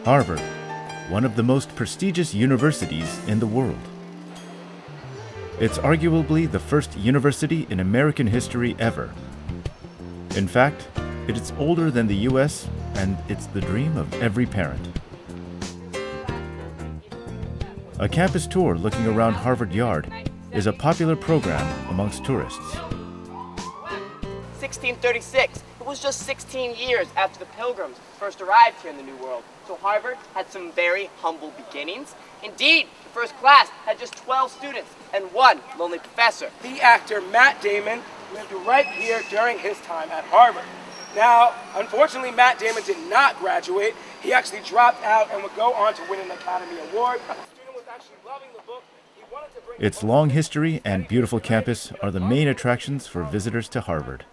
Harvard, one of the most prestigious universities in the world. It's arguably the first university in American history ever. In fact, it is older than the US, and it's the dream of every parent. A campus tour looking around Harvard Yard is a popular program amongst tourists. 1636. It was just 16 years after the Pilgrims first arrived here in the New World. So Harvard had some very humble beginnings. Indeed, the first class had just 12 students and one lonely professor. The actor Matt Damon lived right here during his time at Harvard. Now, unfortunately, Matt Damon did not graduate. He actually dropped out and would go on to win an Academy Award. The student was actually loving the book. He wanted to bring Its long history and beautiful campus are the main attractions for visitors to Harvard.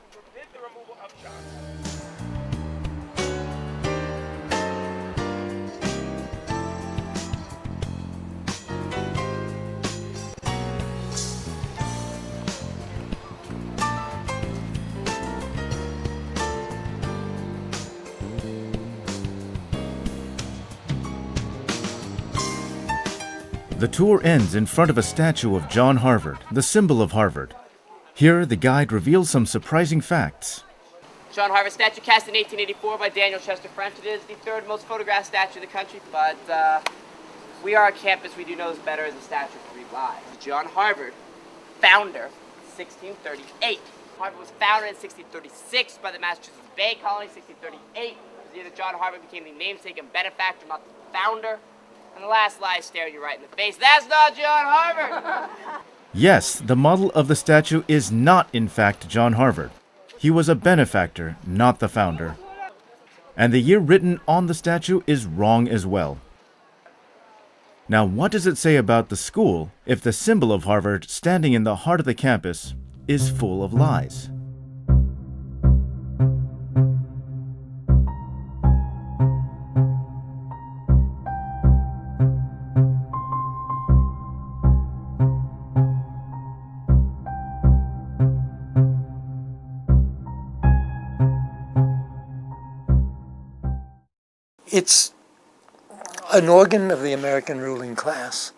The tour ends in front of a statue of John Harvard, the symbol of Harvard. Here, the guide reveals some surprising facts. John Harvard statue cast in 1884 by Daniel Chester French. It is the third most photographed statue in the country, but we are a campus. We do know this better as a statue of 3 lives. John Harvard, founder, 1638. Harvard was founded in 1636 by the Massachusetts Bay Colony, 1638. The year that John Harvard became the namesake and benefactor, not the founder. And the last lie is staring you right in the face. That's not John Harvard! Yes, the model of the statue is not, in fact, John Harvard. He was a benefactor, not the founder. And the year written on the statue is wrong as well. Now, what does it say about the school if the symbol of Harvard, standing in the heart of the campus, is full of lies? It's an organ of the American ruling class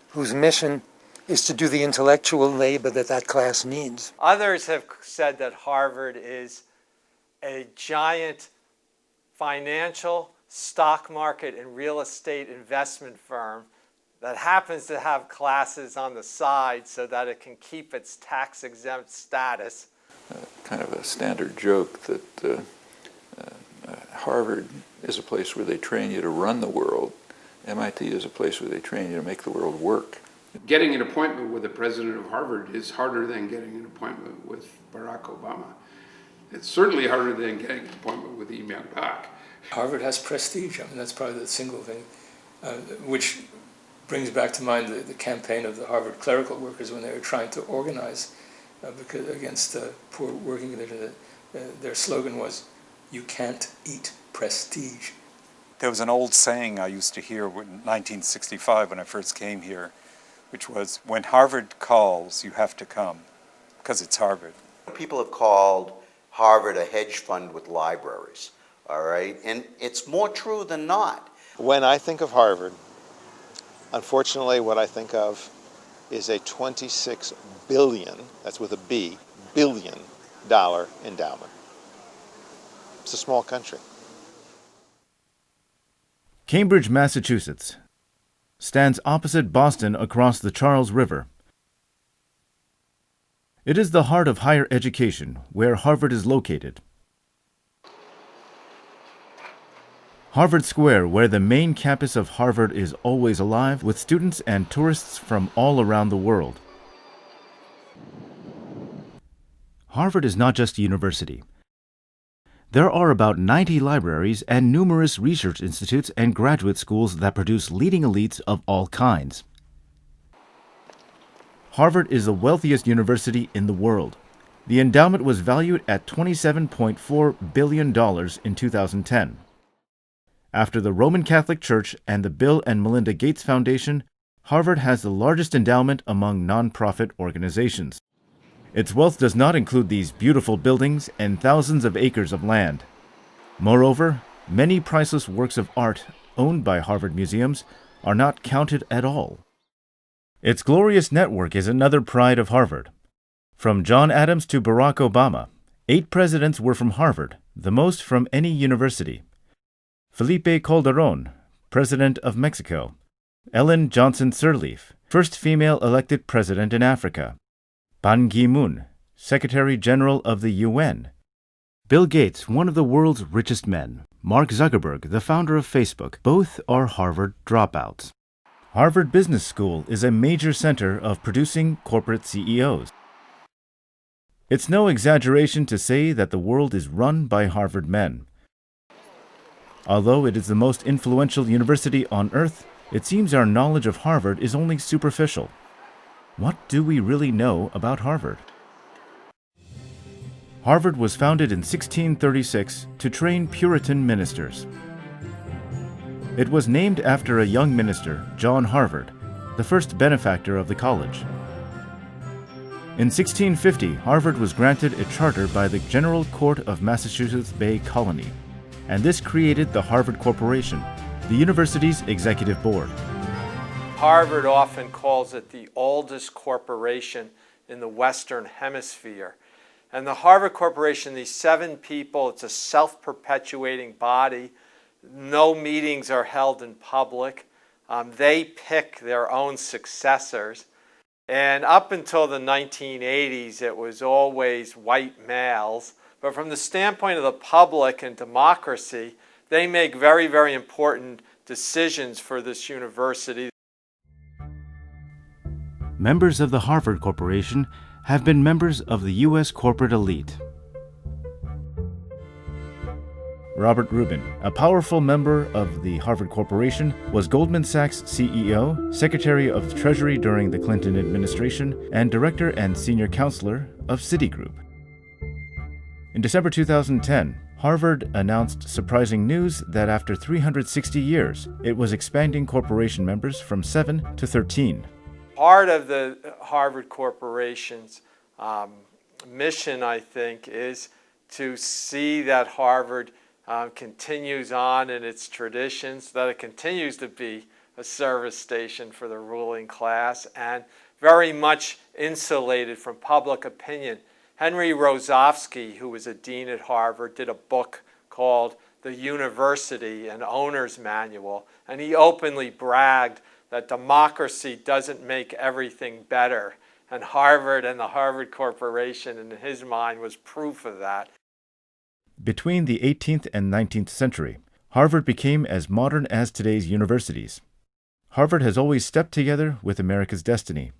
whose mission is to do the intellectual labor that that class needs. Others have said that Harvard is a giant financial, stock market, and real estate investment firm that happens to have classes on the side so that it can keep its tax-exempt status. Kind of a standard joke that Harvard is a place where they train you to run the world. MIT is a place where they train you to make the world work. Getting an appointment with the president of Harvard is harder than getting an appointment with Barack Obama. It's certainly harder than getting an appointment with Lee Myung-bak. Harvard has prestige. I mean, that's probably the single thing, which brings back to mind the campaign of the Harvard clerical workers when they were trying to organize against poor working conditions. Their slogan was, "You can't eat prestige." There was an old saying I used to hear in 1965 when I first came here, which was, when Harvard calls, you have to come, because it's Harvard. People have called Harvard a hedge fund with libraries, all right? And it's more true than not. When I think of Harvard, unfortunately what I think of is a $26 billion, that's with a B, billion dollar endowment. It's a small country. Cambridge, Massachusetts, stands opposite Boston across the Charles River. It is the heart of higher education, where Harvard is located. Harvard Square, where the main campus of Harvard is always alive with students and tourists from all around the world. Harvard is not just a university. There are about 90 libraries and numerous research institutes and graduate schools that produce leading elites of all kinds. Harvard is the wealthiest university in the world. The endowment was valued at $27.4 billion in 2010. After the Roman Catholic Church and the Bill and Melinda Gates Foundation, Harvard has the largest endowment among nonprofit organizations. Its wealth does not include these beautiful buildings and thousands of acres of land. Moreover, many priceless works of art owned by Harvard museums are not counted at all. Its glorious network is another pride of Harvard. From John Adams to Barack Obama, 8 presidents were from Harvard, the most from any university. Felipe Calderon, President of Mexico. Ellen Johnson Sirleaf, first female elected president in Africa. Ban Ki-moon, Secretary General of the UN. Bill Gates, one of the world's richest men. Mark Zuckerberg, the founder of Facebook, both are Harvard dropouts. Harvard Business School is a major center of producing corporate CEOs. It's no exaggeration to say that the world is run by Harvard men. Although it is the most influential university on earth, it seems our knowledge of Harvard is only superficial. What do we really know about Harvard? Harvard was founded in 1636 to train Puritan ministers. It was named after a young minister, John Harvard, the first benefactor of the college. In 1650, Harvard was granted a charter by the General Court of Massachusetts Bay Colony, and this created the Harvard Corporation, the university's executive board. Harvard often calls it the oldest corporation in the Western Hemisphere. And the Harvard Corporation, these 7 people, it's a self-perpetuating body. No meetings are held in public. They pick their own successors. And up until the 1980s, it was always white males. But from the standpoint of the public and democracy, they make very, very important decisions for this university. Members of the Harvard Corporation have been members of the U.S. corporate elite. Robert Rubin, a powerful member of the Harvard Corporation, was Goldman Sachs CEO, Secretary of Treasury during the Clinton administration, and Director and Senior Counselor of Citigroup. In December 2010, Harvard announced surprising news that after 360 years, it was expanding corporation members from 7 to 13. Part of the Harvard Corporation's mission, I think, is to see that Harvard continues on in its traditions, that it continues to be a service station for the ruling class and very much insulated from public opinion. Henry Rosofsky, who was a dean at Harvard, did a book called The University, an Owner's Manual, and he openly bragged that democracy doesn't make everything better. And Harvard and the Harvard Corporation, in his mind, was proof of that. Between the 18th and 19th century, Harvard became as modern as today's universities. Harvard has always stepped together with America's destiny.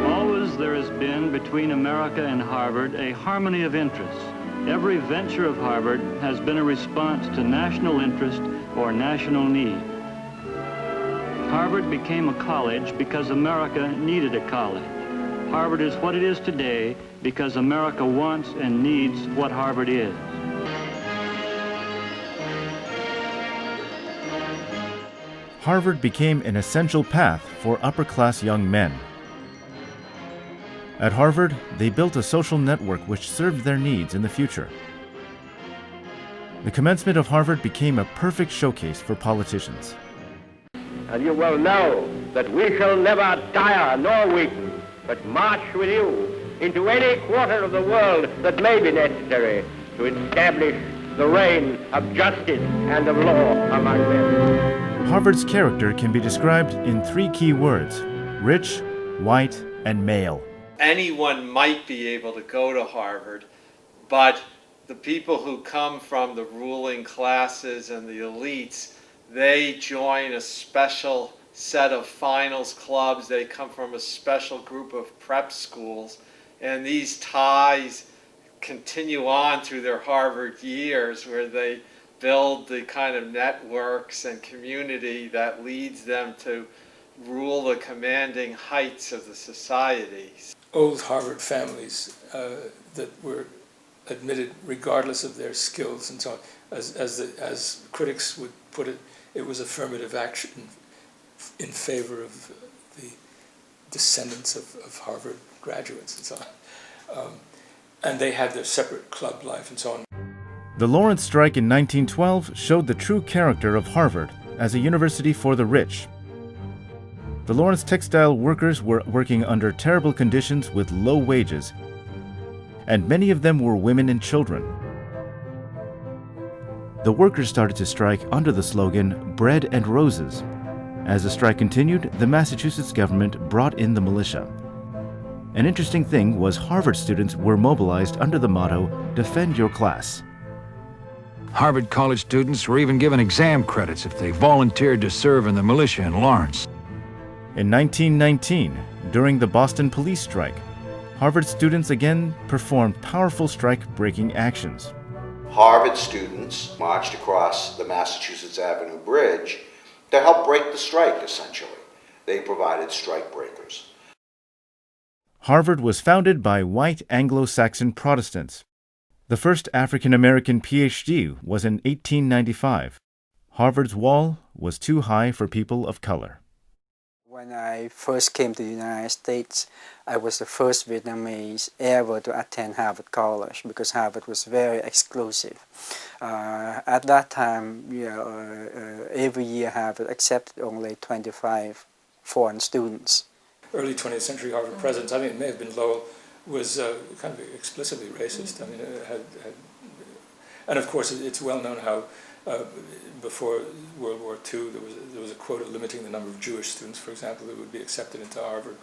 Always there has been between America and Harvard a harmony of interests. Every venture of Harvard has been a response to national interest or national need. Harvard became a college because America needed a college. Harvard is what it is today because America wants and needs what Harvard is. Harvard became an essential path for upper-class young men. At Harvard, they built a social network which served their needs in the future. The commencement of Harvard became a perfect showcase for politicians. And you will know that we shall never tire nor weaken, but march with you into any quarter of the world that may be necessary to establish the reign of justice and of law among men. Harvard's character can be described in 3 key words: rich, white, and male. Anyone might be able to go to Harvard, but the people who come from the ruling classes and the elites, they join a special set of finals clubs. They come from a special group of prep schools. And these ties continue on through their Harvard years, where they build the kind of networks and community that leads them to rule the commanding heights of the society. Old Harvard families that were admitted regardless of their skills and so on. As critics would put it, it was affirmative action in favor of the descendants of Harvard graduates and so on. And they had their separate club life and so on. The Lawrence strike in 1912 showed the true character of Harvard as a university for the rich. The Lawrence textile workers were working under terrible conditions with low wages, and many of them were women and children. The workers started to strike under the slogan, "Bread and Roses." As the strike continued, the Massachusetts government brought in the militia. An interesting thing was Harvard students were mobilized under the motto, "Defend your class." Harvard college students were even given exam credits if they volunteered to serve in the militia in Lawrence. In 1919, during the Boston police strike, Harvard students again performed powerful strike-breaking actions. Harvard students marched across the Massachusetts Avenue Bridge to help break the strike, essentially. They provided strike breakers. Harvard was founded by white Anglo-Saxon Protestants. The first African-American Ph.D. was in 1895. Harvard's wall was too high for people of color. When I first came to the United States, I was the first Vietnamese ever to attend Harvard College because Harvard was very exclusive. At that time, every year Harvard accepted only 25 foreign students. Early 20th century Harvard presidents, I mean, it may have been Lowell, was kind of explicitly racist. I mean, and of course, it's well known how before World War II there was a quota limiting the number of Jewish students, for example, that would be accepted into Harvard.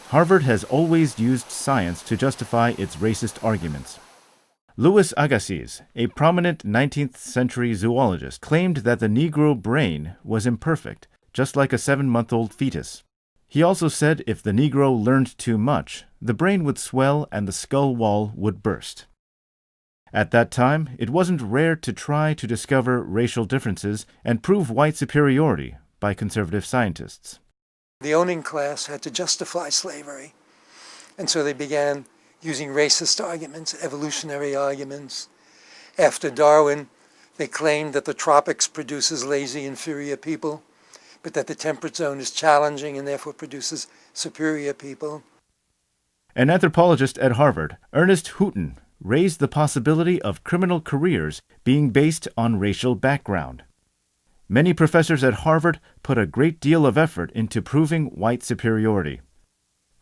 Harvard has always used science to justify its racist arguments. Louis Agassiz, a prominent 19th century zoologist, claimed that the Negro brain was imperfect, just like a 7-month-old fetus. He also said if the Negro learned too much, the brain would swell and the skull wall would burst. At that time, it wasn't rare to try to discover racial differences and prove white superiority by conservative scientists. The owning class had to justify slavery, and so they began using racist arguments, evolutionary arguments. After Darwin, they claimed that the tropics produces lazy, inferior people, but that the temperate zone is challenging and therefore produces superior people. An anthropologist at Harvard, Ernest Hooton, raised the possibility of criminal careers being based on racial background. Many professors at Harvard put a great deal of effort into proving white superiority.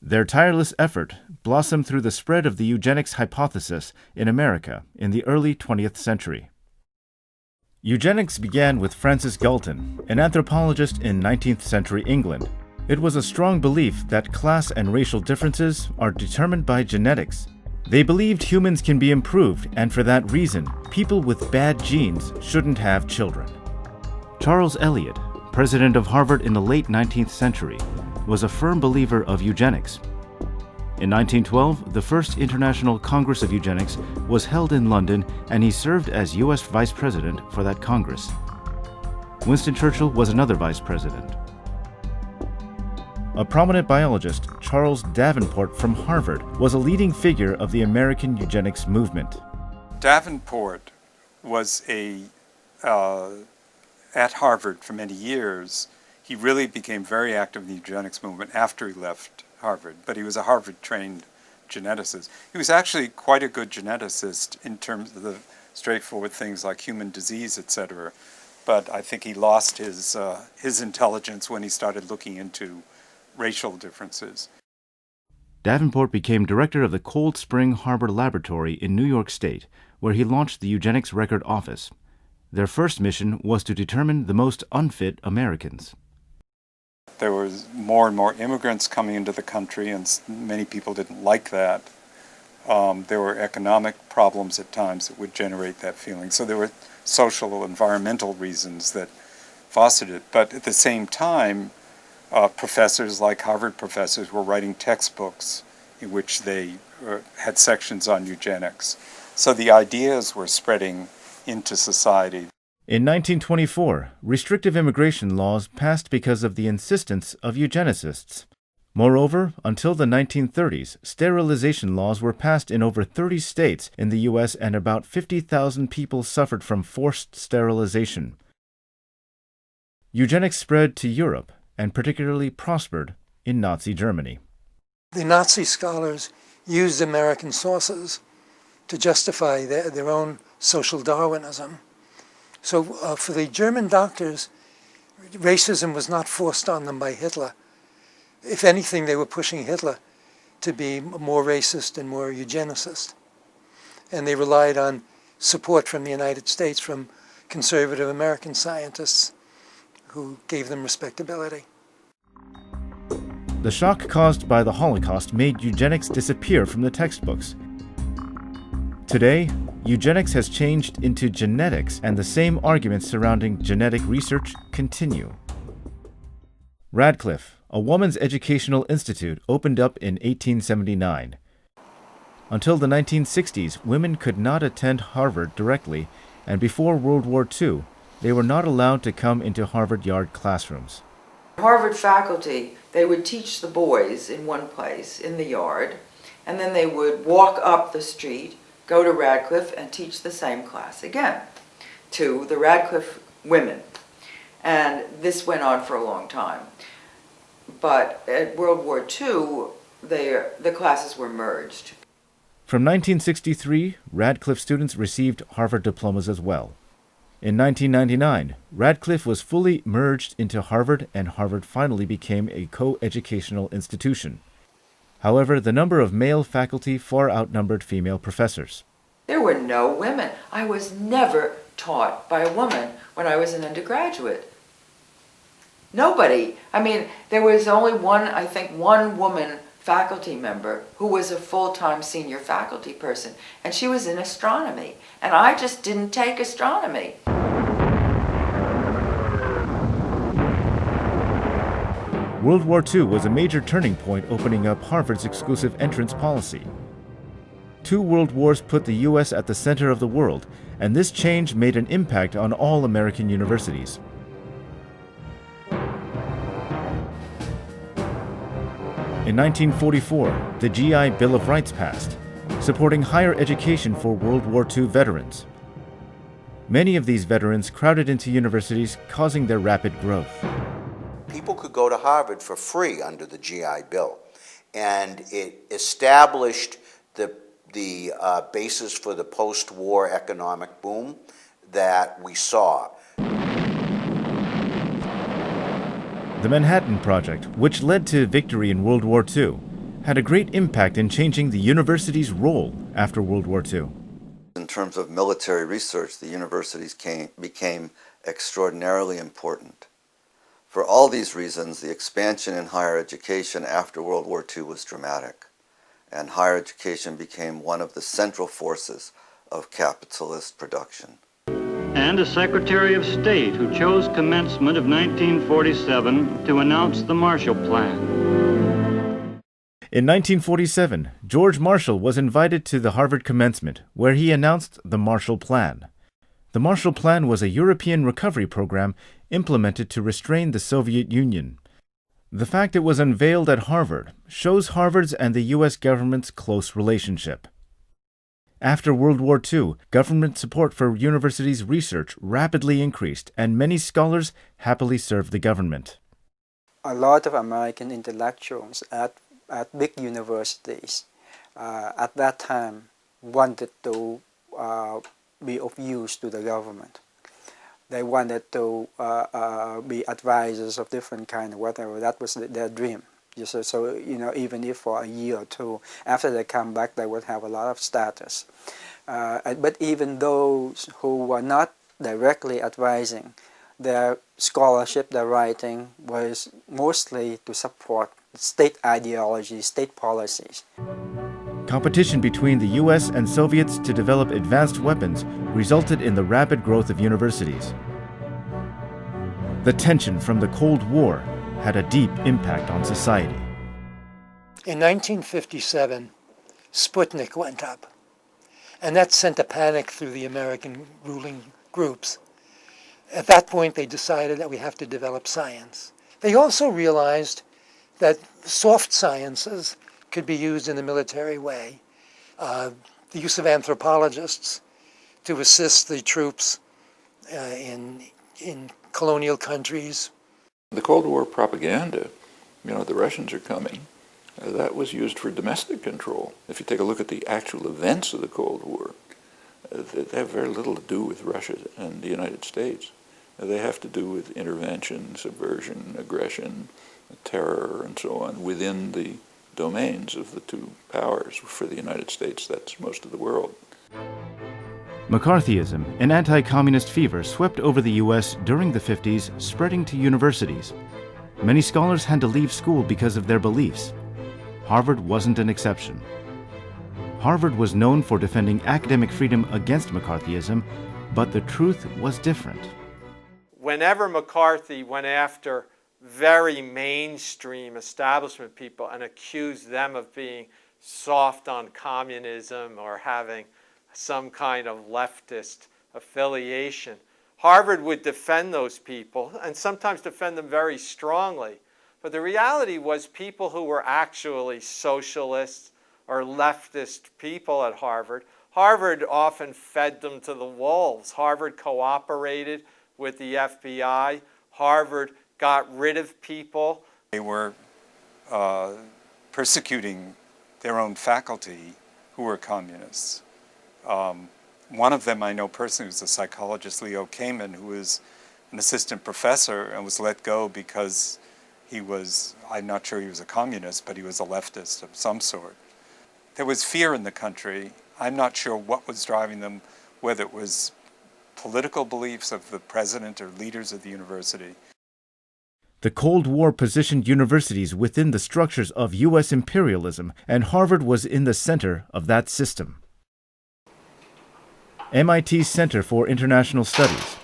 Their tireless effort blossomed through the spread of the eugenics hypothesis in America in the early 20th century. Eugenics began with Francis Galton, an anthropologist in 19th century England. It was a strong belief that class and racial differences are determined by genetics. They believed humans can be improved, and for that reason, people with bad genes shouldn't have children. Charles Eliot, president of Harvard in the late 19th century, was a firm believer of eugenics. In 1912, the first International Congress of Eugenics was held in London, and he served as U.S. Vice President for that Congress. Winston Churchill was another Vice President. A prominent biologist, Charles Davenport from Harvard, was a leading figure of the American eugenics movement. Davenport was at Harvard for many years. He really became very active in the eugenics movement after he left Harvard, but he was a Harvard-trained geneticist. He was actually quite a good geneticist in terms of the straightforward things like human disease, etc. But I think he lost his intelligence when he started looking into racial differences. Davenport became director of the Cold Spring Harbor Laboratory in New York State, where he launched the Eugenics Record Office. Their first mission was to determine the most unfit Americans. There was more and more immigrants coming into the country, and many people didn't like that. There were economic problems at times that would generate that feeling. So there were social or environmental reasons that fostered it. But at the same time, professors like Harvard professors were writing textbooks in which they had sections on eugenics. So the ideas were spreading into society. In 1924, restrictive immigration laws passed because of the insistence of eugenicists. Moreover, until the 1930s, sterilization laws were passed in over 30 states in the U.S., and about 50,000 people suffered from forced sterilization. Eugenics spread to Europe and particularly prospered in Nazi Germany. The Nazi scholars used American sources to justify their own social Darwinism. So for the German doctors, racism was not forced on them by Hitler. If anything, they were pushing Hitler to be more racist and more eugenicist. And they relied on support from the United States, from conservative American scientists who gave them respectability. The shock caused by the Holocaust made eugenics disappear from the textbooks. Today, eugenics has changed into genetics, and the same arguments surrounding genetic research continue. Radcliffe, a woman's educational institute, opened up in 1879. Until the 1960s, women could not attend Harvard directly, and before World War II, they were not allowed to come into Harvard Yard classrooms. Harvard faculty, they would teach the boys in one place, in the yard, and then they would walk up the street, go to Radcliffe, and teach the same class again to the Radcliffe women. And this went on for a long time. But at World War II, the classes were merged. From 1963, Radcliffe students received Harvard diplomas as well. In 1999, Radcliffe was fully merged into Harvard, and Harvard finally became a co-educational institution. However, the number of male faculty far outnumbered female professors. There were no women. I was never taught by a woman when I was an undergraduate. Nobody. I mean, there was only one woman faculty member who was a full-time senior faculty person, and she was in astronomy, and I just didn't take astronomy. World War II was a major turning point, opening up Harvard's exclusive entrance policy. 2 world wars put the U.S. at the center of the world, and this change made an impact on all American universities. In 1944, the GI Bill of Rights passed, supporting higher education for World War II veterans. Many of these veterans crowded into universities, causing their rapid growth. People could go to Harvard for free under the GI Bill, and it established the basis for the post-war economic boom that we saw. The Manhattan Project, which led to victory in World War II, had a great impact in changing the university's role after World War II. In terms of military research, the universities became extraordinarily important. For all these reasons, the expansion in higher education after World War II was dramatic, and higher education became one of the central forces of capitalist production. And a Secretary of State who chose commencement of 1947 to announce the Marshall Plan. In 1947, George Marshall was invited to the Harvard commencement, where he announced the Marshall Plan. The Marshall Plan was a European recovery program implemented to restrain the Soviet Union. The fact it was unveiled at Harvard shows Harvard's and the U.S. government's close relationship. After World War II, government support for universities' research rapidly increased, and many scholars happily served the government. A lot of American intellectuals at big universities at that time wanted to be of use to the government. They wanted to be advisors of different kind of whatever. That was their dream. So, you know, even if for a year or two, after they come back, they would have a lot of status. But even those who were not directly advising, their scholarship, their writing was mostly to support state ideology, state policies. Competition between the U.S. and Soviets to develop advanced weapons resulted in the rapid growth of universities. The tension from the Cold War had a deep impact on society. In 1957, Sputnik went up, and that sent a panic through the American ruling groups. At that point, they decided that we have to develop science. They also realized that soft sciences could be used in a military way. The use of anthropologists to assist the troops in colonial countries. The Cold War propaganda, you know, the Russians are coming, that was used for domestic control. If you take a look at the actual events of the Cold War, they have very little to do with Russia and the United States. They have to do with intervention, subversion, aggression, terror, and so on within the domains of the two powers. For the United States, that's most of the world. McCarthyism, an anti-communist fever, swept over the U.S. during the 50s, spreading to universities. Many scholars had to leave school because of their beliefs. Harvard wasn't an exception. Harvard was known for defending academic freedom against McCarthyism, but the truth was different. Whenever McCarthy went after very mainstream establishment people and accused them of being soft on communism or having some kind of leftist affiliation, Harvard would defend those people and sometimes defend them very strongly. But the reality was people who were actually socialists or leftist people at Harvard, Harvard often fed them to the wolves. Harvard cooperated with the FBI. Harvard got rid of people. They were persecuting their own faculty who were communists. One of them I know personally was the psychologist Leo Kamen, who was an assistant professor and was let go because he was, I'm not sure he was a communist, but he was a leftist of some sort. There was fear in the country. I'm not sure what was driving them, whether it was political beliefs of the president or leaders of the university. The Cold War positioned universities within the structures of U.S. imperialism, and Harvard was in the center of that system. MIT's Center for International Studies.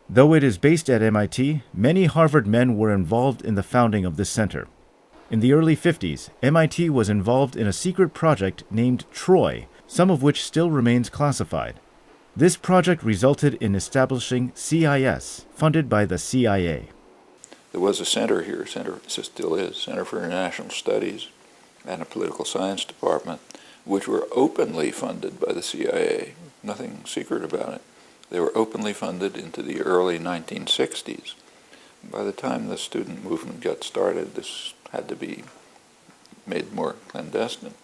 Though it is based at MIT, many Harvard men were involved in the founding of this center. In the early 50s, MIT was involved in a secret project named Troy, some of which still remains classified. This project resulted in establishing CIS, funded by the CIA. There was a center here, still is, Center for International Studies, and a political science department, which were openly funded by the CIA. Nothing secret about it. They were openly funded into the early 1960s. By the time the student movement got started, this had to be made more clandestine.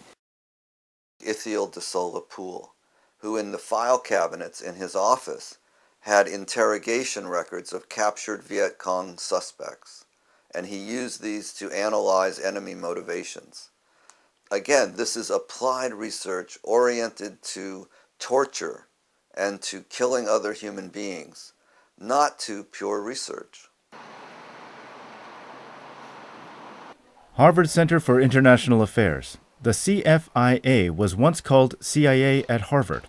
Ithiel de Sola Pool, who in the file cabinets in his office had interrogation records of captured Viet Cong suspects, and he used these to analyze enemy motivations. Again, this is applied research oriented to torture and to killing other human beings, not to pure research. Harvard Center for International Affairs. The CFIA was once called CIA at Harvard.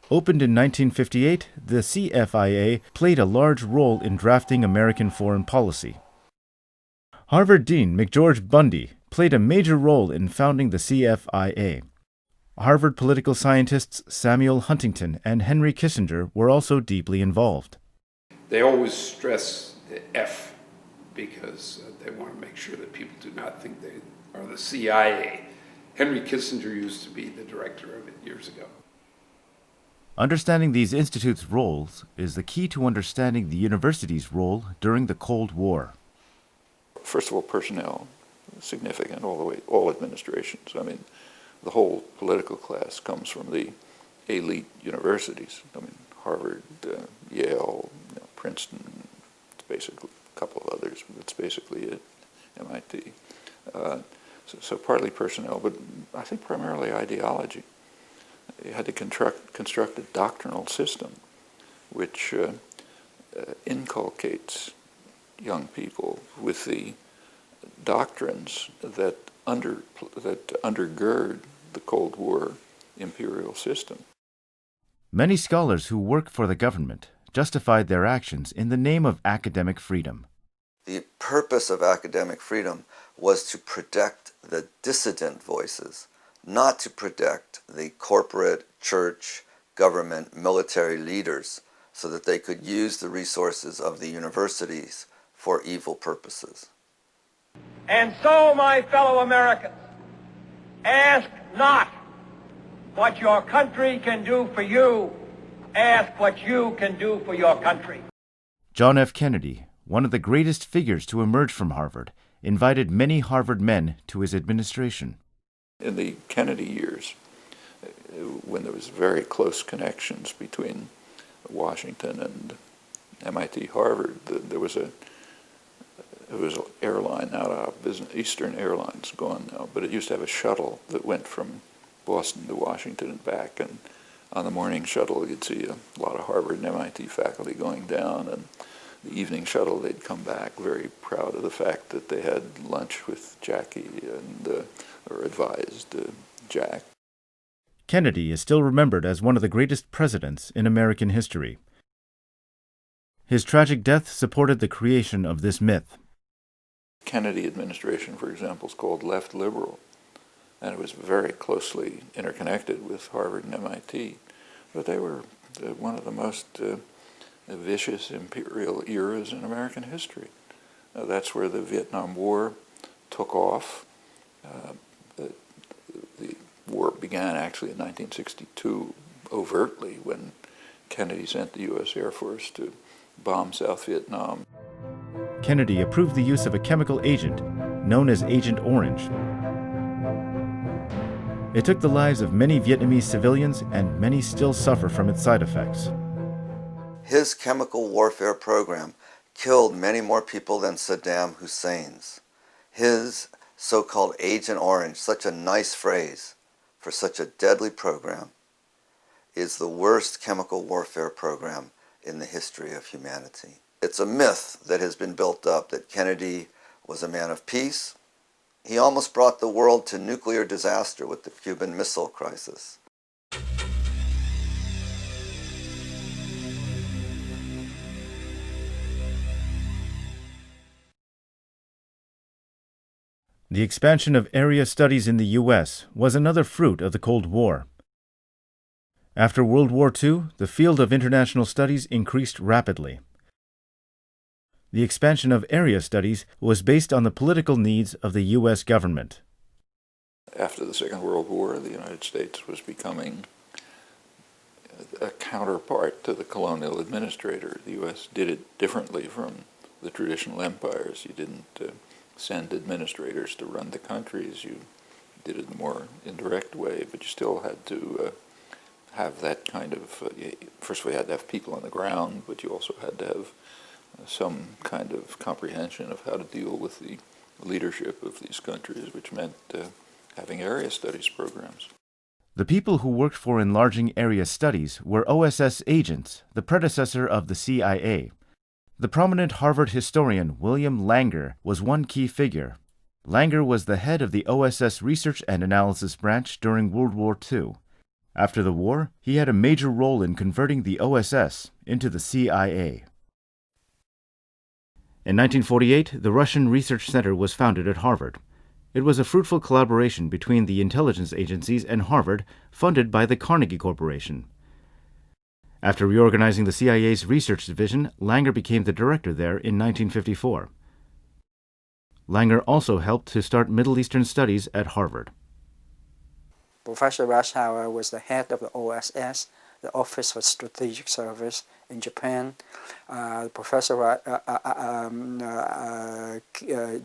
Opened in 1958, the CFIA played a large role in drafting American foreign policy. Harvard Dean McGeorge Bundy played a major role in founding the CFIA. Harvard political scientists Samuel Huntington and Henry Kissinger were also deeply involved. They always stress the F because they want to make sure that people do not think they are the CIA. Henry Kissinger used to be the director of it years ago. Understanding these institutes' roles is the key to understanding the university's role during the Cold War. First of all, personnel, significant all the way, all administrations. I mean, the whole political class comes from the elite universities. I mean, Harvard, Yale, Princeton, it's basically a couple of others, but it's basically it, MIT. So partly personnel, but I think primarily ideology. You had to construct a doctrinal system which inculcates young people with the doctrines that undergird the Cold War imperial system. Many scholars who work for the government justified their actions in the name of academic freedom. The purpose of academic freedom was to protect the dissident voices, not to protect the corporate, church, government, military leaders so that they could use the resources of the universities for evil purposes. And so, my fellow Americans, ask not what your country can do for you, ask what you can do for your country. John F. Kennedy, one of the greatest figures to emerge from Harvard, invited many Harvard men to his administration. In the Kennedy years, when there was very close connections between Washington and MIT Harvard, there was an airline out of business. Eastern Airlines gone now, but it used to have a shuttle that went from Boston to Washington and back, and on the morning shuttle you'd see a lot of Harvard and MIT faculty going down, and the evening shuttle they'd come back very proud of the fact that they had lunch with Jackie and or advised Jack. Kennedy is still remembered as one of the greatest presidents in American history. His tragic death supported the creation of this myth. Kennedy administration, for example, is called left liberal, and it was very closely interconnected with Harvard and MIT. But they were one of the most vicious imperial eras in American history. That's where the Vietnam War took off. The war began actually in 1962 overtly when Kennedy sent the U.S. Air Force to bomb South Vietnam. Kennedy approved the use of a chemical agent known as Agent Orange. It took the lives of many Vietnamese civilians, and many still suffer from its side effects. His chemical warfare program killed many more people than Saddam Hussein's. His so-called Agent Orange, such a nice phrase for such a deadly program, is the worst chemical warfare program in the history of humanity. It's a myth that has been built up that Kennedy was a man of peace. He almost brought the world to nuclear disaster with the Cuban Missile Crisis. The expansion of area studies in the U.S. was another fruit of the Cold War. After World War II, the field of international studies increased rapidly. The expansion of area studies was based on the political needs of the U.S. government. After the Second World War, the United States was becoming a counterpart to the colonial administrator. The U.S. did it differently from the traditional empires. You didn't send administrators to run the countries. You did it in a more indirect way, but you still had to have that kind of, first of all, you had to have people on the ground, but you also had to have some kind of comprehension of how to deal with the leadership of these countries, which meant having area studies programs. The people who worked for enlarging area studies were OSS agents, the predecessor of the CIA. The prominent Harvard historian William Langer was one key figure. Langer was the head of the OSS Research and Analysis Branch during World War II. After the war, he had a major role in converting the OSS into the CIA. In 1948, the Russian Research Center was founded at Harvard. It was a fruitful collaboration between the intelligence agencies and Harvard, funded by the Carnegie Corporation. After reorganizing the CIA's research division, Langer became the director there in 1954. Langer also helped to start Middle Eastern studies at Harvard. Professor Rushauer was the head of the OSS, the Office for Strategic Service in Japan. Professor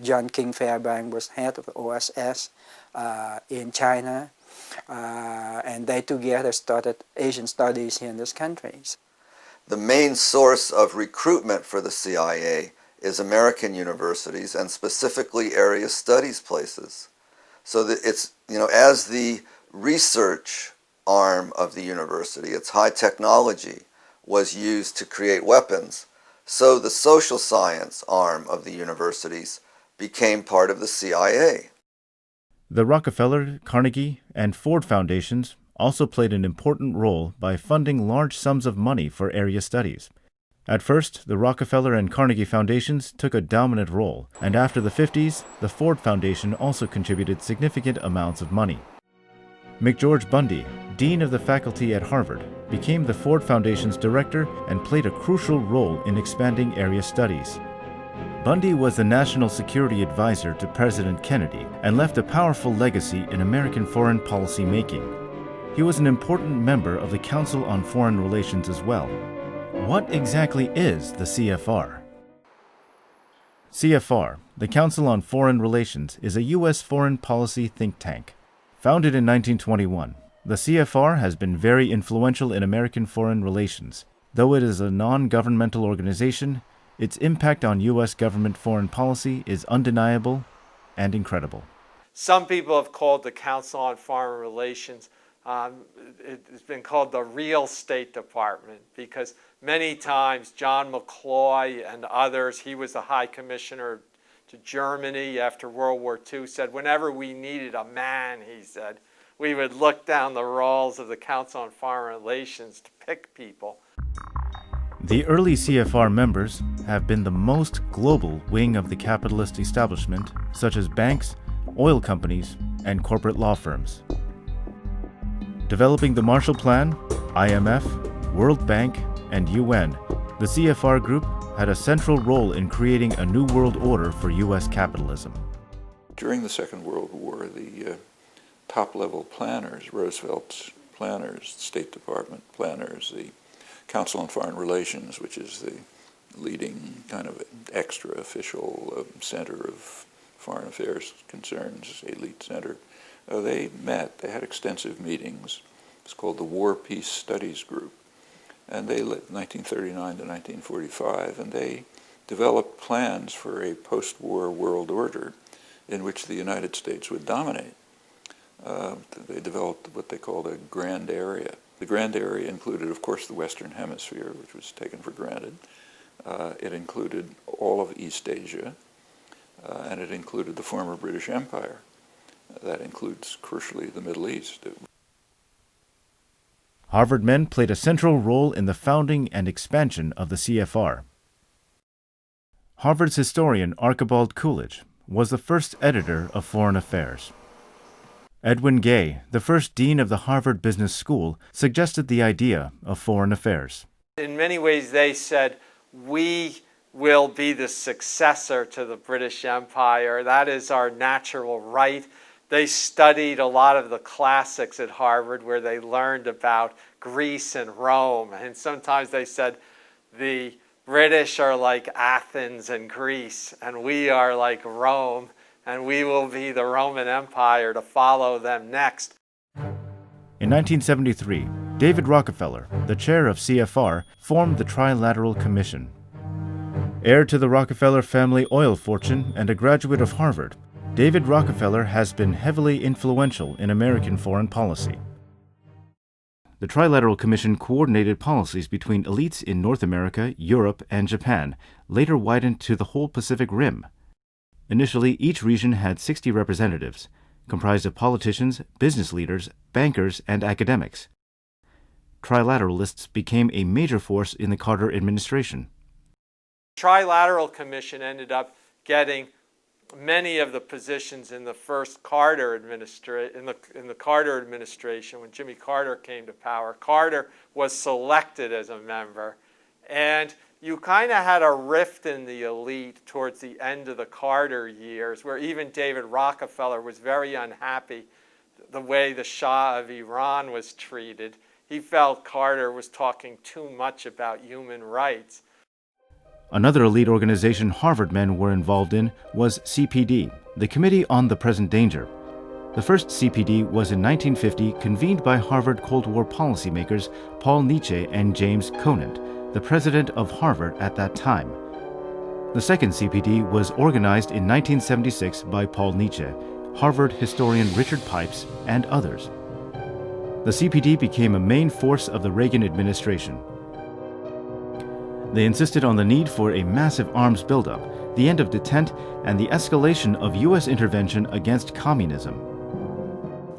John King Fairbank was head of the OSS in China, and they together started Asian studies here in these countries. The main source of recruitment for the CIA is American universities, and specifically area studies places. So that it's, as the research arm of the university, its high technology was used to create weapons, so the social science arm of the universities became part of the CIA. The Rockefeller, Carnegie, and Ford Foundations also played an important role by funding large sums of money for area studies. At first, the Rockefeller and Carnegie Foundations took a dominant role, and after the 50s, the Ford Foundation also contributed significant amounts of money. McGeorge Bundy, Dean of the Faculty at Harvard, became the Ford Foundation's director and played a crucial role in expanding area studies. Bundy was the National Security Advisor to President Kennedy and left a powerful legacy in American foreign policy making. He was an important member of the Council on Foreign Relations as well. What exactly is the CFR? CFR, the Council on Foreign Relations, is a U.S. foreign policy think tank. Founded in 1921, the CFR has been very influential in American foreign relations. Though it is a non-governmental organization, its impact on U.S. government foreign policy is undeniable and incredible. Some people have called the Council on Foreign Relations, it's been called the real State Department, because many times John McCloy and others, he was the High Commissioner to Germany after World War II, said whenever we needed a man, he said, we would look down the rolls of the Council on Foreign Relations to pick people. The early CFR members have been the most global wing of the capitalist establishment, such as banks, oil companies, and corporate law firms. Developing the Marshall Plan, IMF, World Bank, and UN, the CFR group had a central role in creating a new world order for U.S. capitalism. During the Second World War, the top-level planners, Roosevelt's planners, State Department planners, the Council on Foreign Relations, which is the leading kind of extra-official center of foreign affairs concerns, elite center, they met, they had extensive meetings. It's called the War Peace Studies Group. And they lived 1939 to 1945, and they developed plans for a post-war world order in which the United States would dominate. They developed what they called a grand area. The grand area included, of course, the Western Hemisphere, which was taken for granted. It included all of East Asia, and it included the former British Empire. That includes, crucially, the Middle East. Harvard men played a central role in the founding and expansion of the CFR. Harvard's historian Archibald Coolidge was the first editor of Foreign Affairs. Edwin Gay, the first dean of the Harvard Business School, suggested the idea of foreign affairs. In many ways, they said, we will be the successor to the British Empire. That is our natural right. They studied a lot of the classics at Harvard where they learned about Greece and Rome. And sometimes they said the British are like Athens and Greece, and we are like Rome, and we will be the Roman Empire to follow them next. In 1973, David Rockefeller, the chair of CFR, formed the Trilateral Commission. Heir to the Rockefeller family oil fortune and a graduate of Harvard, David Rockefeller has been heavily influential in American foreign policy. The Trilateral Commission coordinated policies between elites in North America, Europe, and Japan, later widened to the whole Pacific Rim. Initially, each region had 60 representatives, comprised of politicians, business leaders, bankers, and academics. Trilateralists became a major force in the Carter administration. The Trilateral Commission ended up getting many of the positions in the first Carter administration, in the Carter administration, when Jimmy Carter came to power. Carter was selected as a member, and you kind of had a rift in the elite towards the end of the Carter years, where even David Rockefeller was very unhappy the way the Shah of Iran was treated. He felt Carter was talking too much about human rights. Another elite organization Harvard men were involved in was CPD, the Committee on the Present Danger. The first CPD was in 1950, convened by Harvard Cold War policymakers Paul Nietzsche and James Conant, the president of Harvard at that time. The second CPD was organized in 1976 by Paul Nietzsche, Harvard historian Richard Pipes, and others. The CPD became a main force of the Reagan administration. They insisted on the need for a massive arms buildup, the end of detente, and the escalation of U.S. intervention against communism.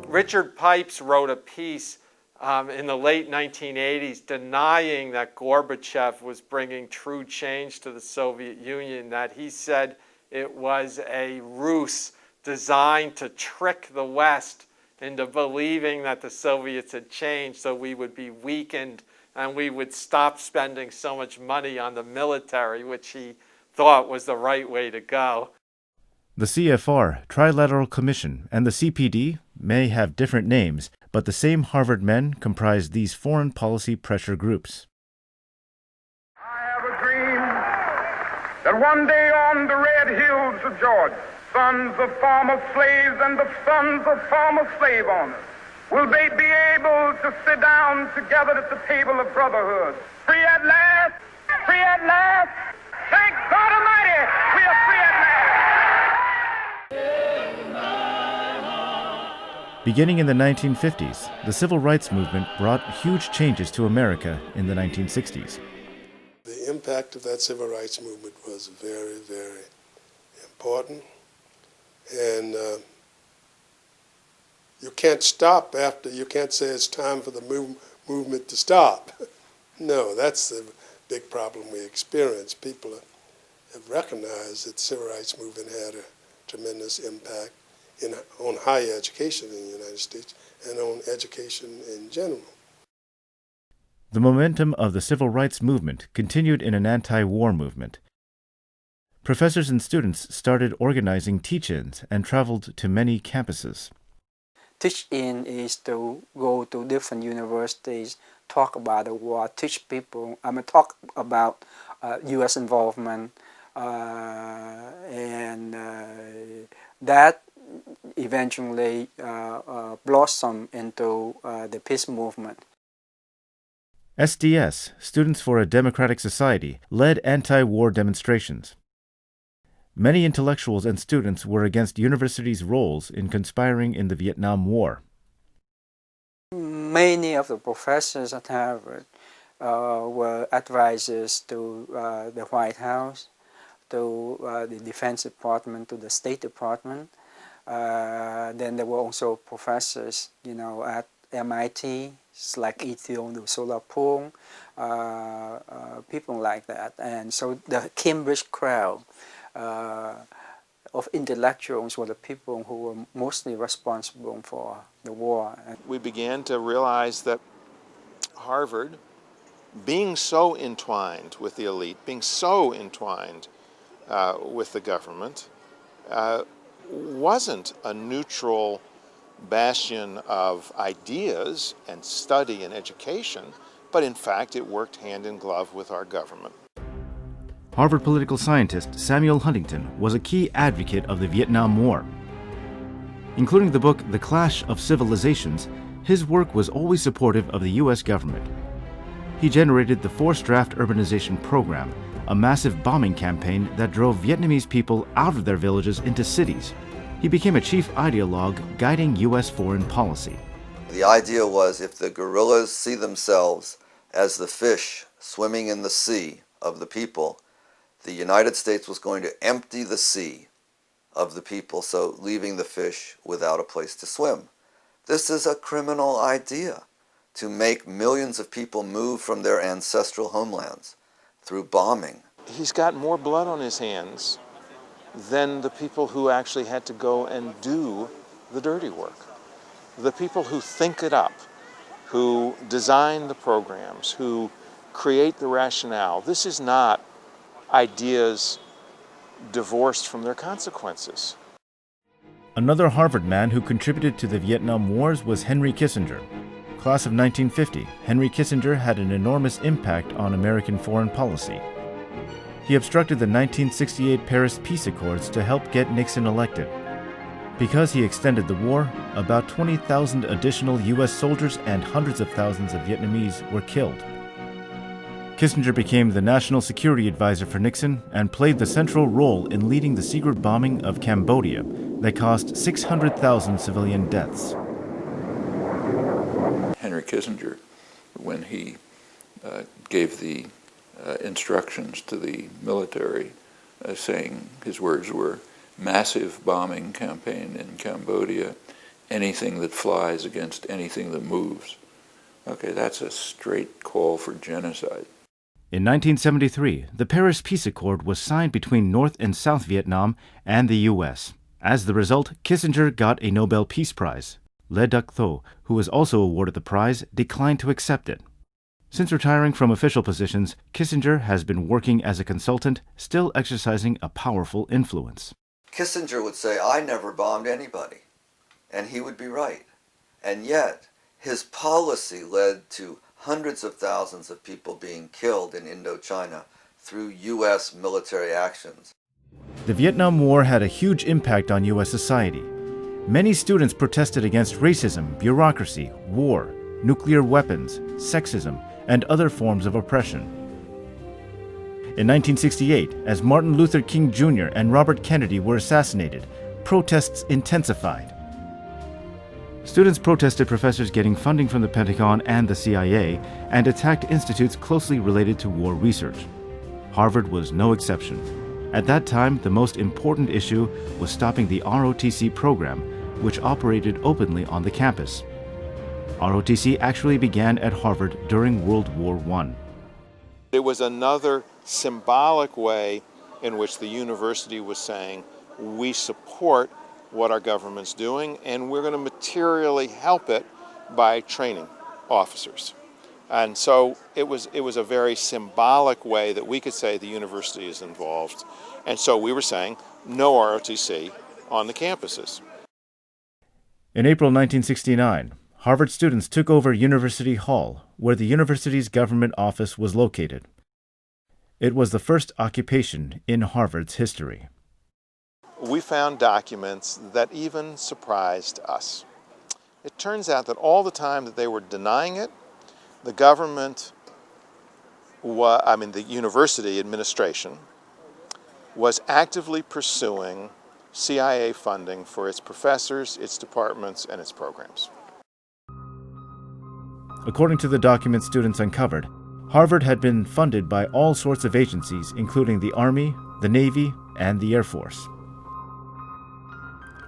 Richard Pipes wrote a piece in the late 1980s denying that Gorbachev was bringing true change to the Soviet Union, that he said it was a ruse designed to trick the West into believing that the Soviets had changed so we would be weakened and we would stop spending so much money on the military, which he thought was the right way to go. The CFR, Trilateral Commission, and the CPD may have different names, but the same Harvard men comprise these foreign policy pressure groups. I have a dream that one day on the red hills of Georgia, sons of former slaves and the sons of former slave owners will they be able to sit down together at the table of brotherhood. Free at last! Free at last! Thank God Almighty, we are free at last! Beginning in the 1950s, the civil rights movement brought huge changes to America in the 1960s. The impact of that civil rights movement was very, very important. And you can't stop you can't say it's time for the movement to stop. No, that's the big problem we experience. People have recognized that the civil rights movement had a tremendous impact on higher education in the United States and on education in general. The momentum of the civil rights movement continued in an anti-war movement. Professors and students started organizing teach-ins and traveled to many campuses. Teach-in is to go to different universities, talk about the war, teach people, talk about U.S. involvement, and that eventually blossomed into the peace movement. SDS, Students for a Democratic Society, led anti-war demonstrations. Many intellectuals and students were against universities' roles in conspiring in the Vietnam War. Many of the professors at Harvard were advisors to the White House, to the Defense Department, to the State Department. Then there were also professors, at MIT, like Ethion Solapong, people like that. And so the Cambridge crowd of intellectuals were the people who were mostly responsible for the war. We began to realize that Harvard, being so entwined with the elite, being so entwined with the government, wasn't a neutral bastion of ideas and study and education, but in fact it worked hand in glove with our government. Harvard political scientist Samuel Huntington was a key advocate of the Vietnam War. Including the book The Clash of Civilizations, his work was always supportive of the U.S. government. He generated the Forced Draft Urbanization Program, a massive bombing campaign that drove Vietnamese people out of their villages into cities. He became a chief ideologue guiding U.S. foreign policy. The idea was if the guerrillas see themselves as the fish swimming in the sea of the people, the United States was going to empty the sea of the people, so leaving the fish without a place to swim. This is a criminal idea, to make millions of people move from their ancestral homelands through bombing. He's got more blood on his hands than the people who actually had to go and do the dirty work. The people who think it up, who design the programs, who create the rationale. This is not ideas divorced from their consequences. Another Harvard man who contributed to the Vietnam Wars was Henry Kissinger. Class of 1950, Henry Kissinger had an enormous impact on American foreign policy. He obstructed the 1968 Paris Peace Accords to help get Nixon elected. Because he extended the war, about 20,000 additional U.S. soldiers and hundreds of thousands of Vietnamese were killed. Kissinger became the national security advisor for Nixon and played the central role in leading the secret bombing of Cambodia that caused 600,000 civilian deaths. Henry Kissinger, when he gave the instructions to the military, saying his words were, "Massive bombing campaign in Cambodia, anything that flies against anything that moves." Okay, that's a straight call for genocide. In 1973, the Paris Peace Accord was signed between North and South Vietnam and the U.S. As the result, Kissinger got a Nobel Peace Prize. Le Duc Tho, who was also awarded the prize, declined to accept it. Since retiring from official positions, Kissinger has been working as a consultant, still exercising a powerful influence. Kissinger would say, "I never bombed anybody," and he would be right. And yet, his policy led to hundreds of thousands of people being killed in Indochina through U.S. military actions. The Vietnam War had a huge impact on U.S. society. Many students protested against racism, bureaucracy, war, nuclear weapons, sexism, and other forms of oppression. In 1968, as Martin Luther King Jr. and Robert Kennedy were assassinated, protests intensified. Students protested professors getting funding from the Pentagon and the CIA and attacked institutes closely related to war research. Harvard was no exception. At that time, the most important issue was stopping the ROTC program, which operated openly on the campus. ROTC actually began at Harvard during World War I. It was another symbolic way in which the university was saying, we support what our government's doing, and we're going to materially help it by training officers. And so it was a very symbolic way that we could say the university is involved. And so we were saying, no ROTC on the campuses. In April 1969, Harvard students took over University Hall, where the university's government office was located. It was the first occupation in Harvard's history. We found documents that even surprised us. It turns out that all the time that they were denying it, the government, the university administration, was actively pursuing CIA funding for its professors, its departments, and its programs. According to the documents students uncovered, Harvard had been funded by all sorts of agencies, including the Army, the Navy, and the Air Force.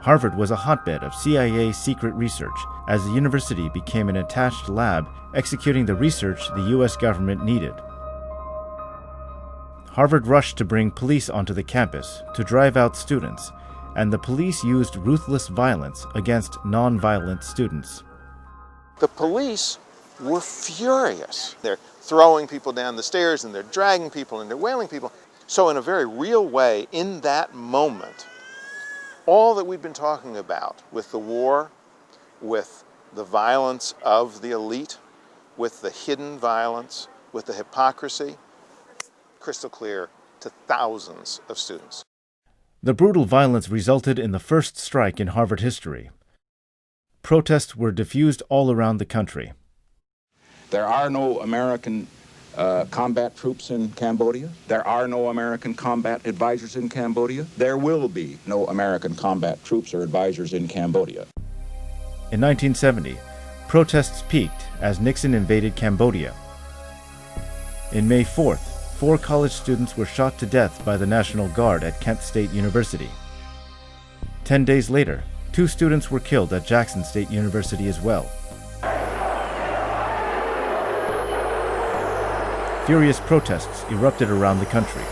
Harvard was a hotbed of CIA secret research, as the university became an attached lab executing the research the U.S. government needed. Harvard rushed to bring police onto the campus to drive out students, and the police used ruthless violence against nonviolent students. The police were furious. They're throwing people down the stairs, and they're dragging people, and they're wailing people. So in a very real way, in that moment, all that we've been talking about with the war, with the violence of the elite, with the hidden violence, with the hypocrisy, crystal clear to thousands of students. The brutal violence resulted in the first strike in Harvard history. Protests were diffused all around the country. There are no American combat troops in Cambodia. There are no American combat advisors in Cambodia. There will be no American combat troops or advisors in Cambodia. In 1970, protests peaked as Nixon invaded Cambodia. In May 4th, 4 college students were shot to death by the National Guard at Kent State University. 10 days later, 2 students were killed at Jackson State University as well. Furious protests erupted around the country.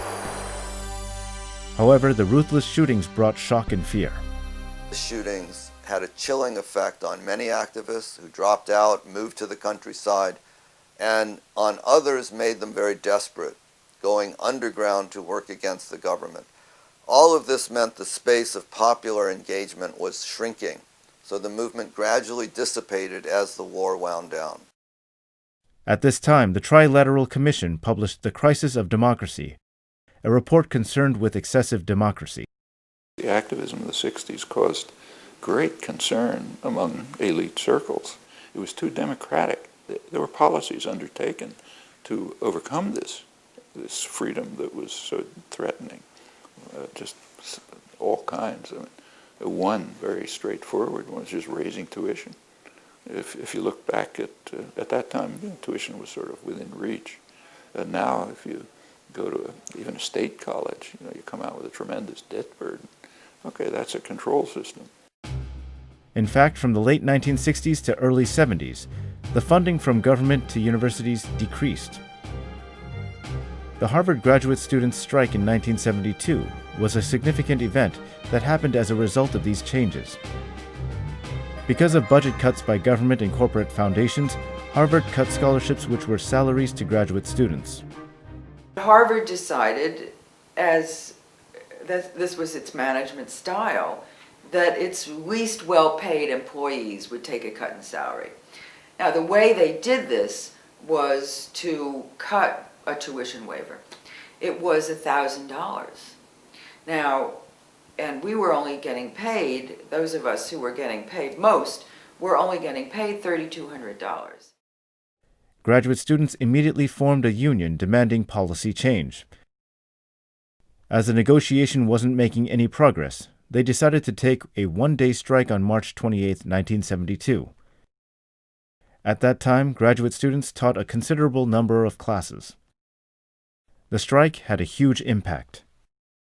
However, the ruthless shootings brought shock and fear. The shootings had a chilling effect on many activists who dropped out, moved to the countryside, and on others made them very desperate, going underground to work against the government. All of this meant the space of popular engagement was shrinking, so the movement gradually dissipated as the war wound down. At this time, the Trilateral Commission published The Crisis of Democracy, a report concerned with excessive democracy. The activism of the 60s caused great concern among elite circles. It was too democratic. There were policies undertaken to overcome this freedom that was so threatening. Just all kinds. One very straightforward one was just raising tuition. If you look back at that time, tuition was sort of within reach. And now, if you go to even a state college, you come out with a tremendous debt burden. Okay, that's a control system. In fact, from the late 1960s to early 70s, the funding from government to universities decreased. The Harvard graduate students' strike in 1972 was a significant event that happened as a result of these changes. Because of budget cuts by government and corporate foundations, Harvard cut scholarships which were salaries to graduate students. Harvard decided, as this was its management style, that its least well-paid employees would take a cut in salary. Now, the way they did this was to cut a tuition waiver. it was $1,000. Now, and we were only getting paid, those of us who were getting paid most, were only getting paid $3,200. Graduate students immediately formed a union demanding policy change. As the negotiation wasn't making any progress, they decided to take a one-day strike on March 28, 1972. At that time, graduate students taught a considerable number of classes. The strike had a huge impact.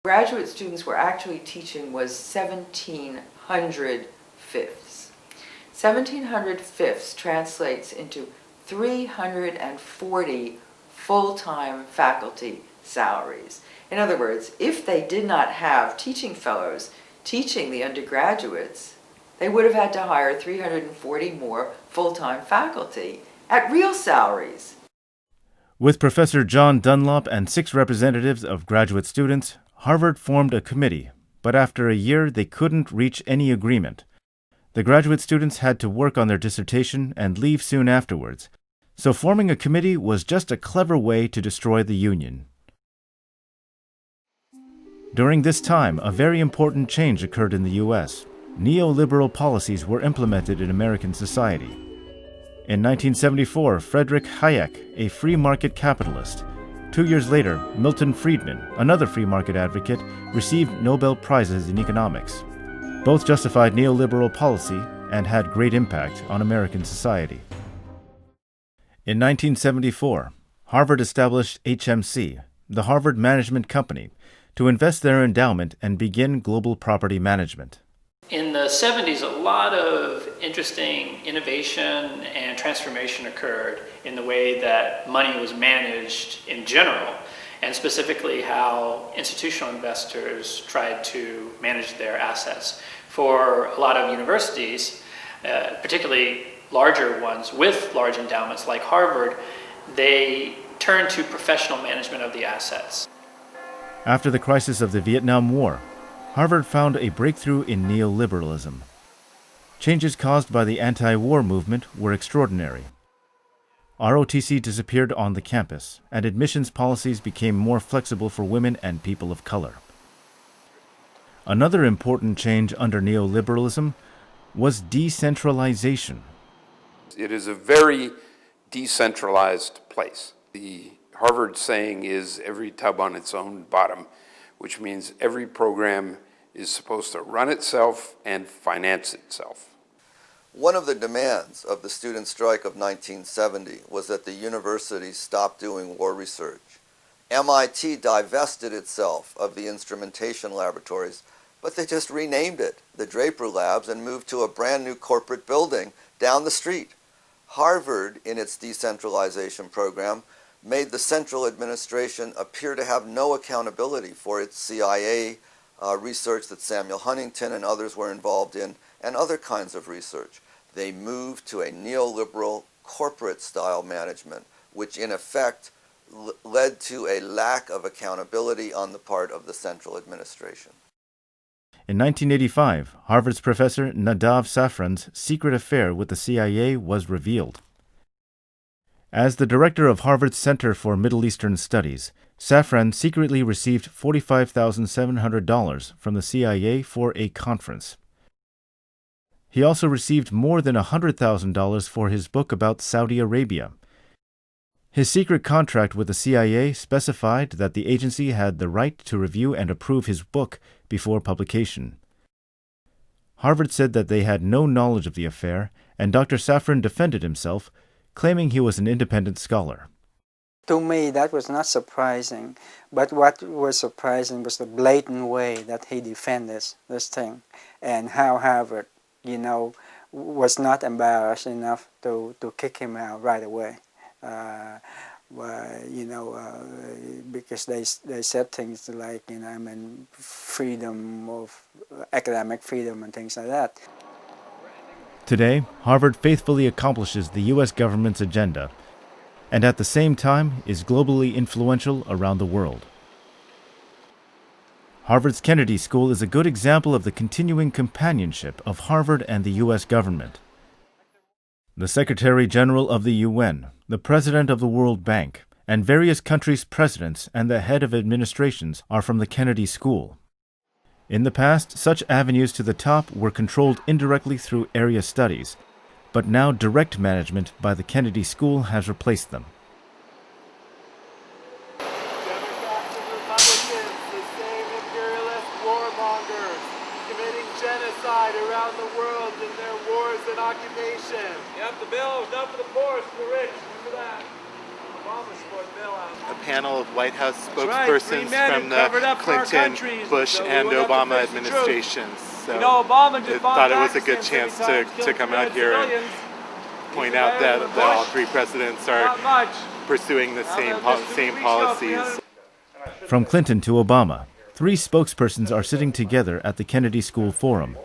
Graduate students were actually teaching was 1,700 fifths. 1,700 fifths translates into 340 full-time faculty salaries. In other words, if they did not have teaching fellows teaching the undergraduates, they would have had to hire 340 more full-time faculty at real salaries. With Professor John Dunlop and 6 representatives of graduate students, Harvard formed a committee, but after a year they couldn't reach any agreement. The graduate students had to work on their dissertation and leave soon afterwards, so forming a committee was just a clever way to destroy the union. During this time, a very important change occurred in the U.S. Neoliberal policies were implemented in American society. In 1974, Friedrich Hayek, a free market capitalist. 2 years later, Milton Friedman, another free market advocate, received Nobel Prizes in economics. Both justified neoliberal policy and had great impact on American society. In 1974, Harvard established HMC, the Harvard Management Company, to invest their endowment and begin global property management. In the 70s, a lot of interesting innovation and transformation occurred in the way that money was managed in general, and specifically how institutional investors tried to manage their assets. For a lot of universities, particularly larger ones with large endowments like Harvard, they turned to professional management of the assets. After the crisis of the Vietnam War, Harvard found a breakthrough in neoliberalism. Changes caused by the anti-war movement were extraordinary. ROTC disappeared on the campus, and admissions policies became more flexible for women and people of color. Another important change under neoliberalism was decentralization. It is a very decentralized place. The Harvard saying is every tub on its own bottom, which means every program is supposed to run itself and finance itself. One of the demands of the student strike of 1970 was that the universities stop doing war research. MIT divested itself of the instrumentation laboratories, but they just renamed it the Draper Labs and moved to a brand new corporate building down the street. Harvard, in its decentralization program, made the central administration appear to have no accountability for its CIA research that Samuel Huntington and others were involved in, and other kinds of research. They moved to a neoliberal corporate-style management, which in effect led to a lack of accountability on the part of the central administration. In 1985, Harvard's professor Nadav Safran's secret affair with the CIA was revealed. As the director of Harvard's Center for Middle Eastern Studies, Safran secretly received $45,700 from the CIA for a conference. He also received more than $100,000 for his book about Saudi Arabia. His secret contract with the CIA specified that the agency had the right to review and approve his book before publication. Harvard said that they had no knowledge of the affair, and Dr. Safran defended himself, claiming he was an independent scholar. To me, that was not surprising, but what was surprising was the blatant way that he defended this thing, and how Harvard, was not embarrassed enough to kick him out right away. Because they said things like, freedom of academic freedom and things like that. Today, Harvard faithfully accomplishes the U.S. government's agenda, and at the same time is globally influential around the world. Harvard's Kennedy School is a good example of the continuing companionship of Harvard and the U.S. government. The Secretary General of the UN, the President of the World Bank, and various countries' presidents and the head of administrations are from the Kennedy School. In the past, such avenues to the top were controlled indirectly through area studies, but now direct management by the Kennedy School has replaced them. Democrats and Republicans, the same imperialist warmongers, committing genocide around the world in their wars and occupation. Yep, the bill was not for the poor, it's for the rich. Remember that? Obama split the bill out. A panel of White House Right, spokespersons from the Clinton, Bush, and Obama administrations. So Obama I thought it was a good chance to come out here and point out that all three presidents are pursuing the same policies. From Clinton to Obama, 3 spokespersons are sitting together at the Kennedy School Forum.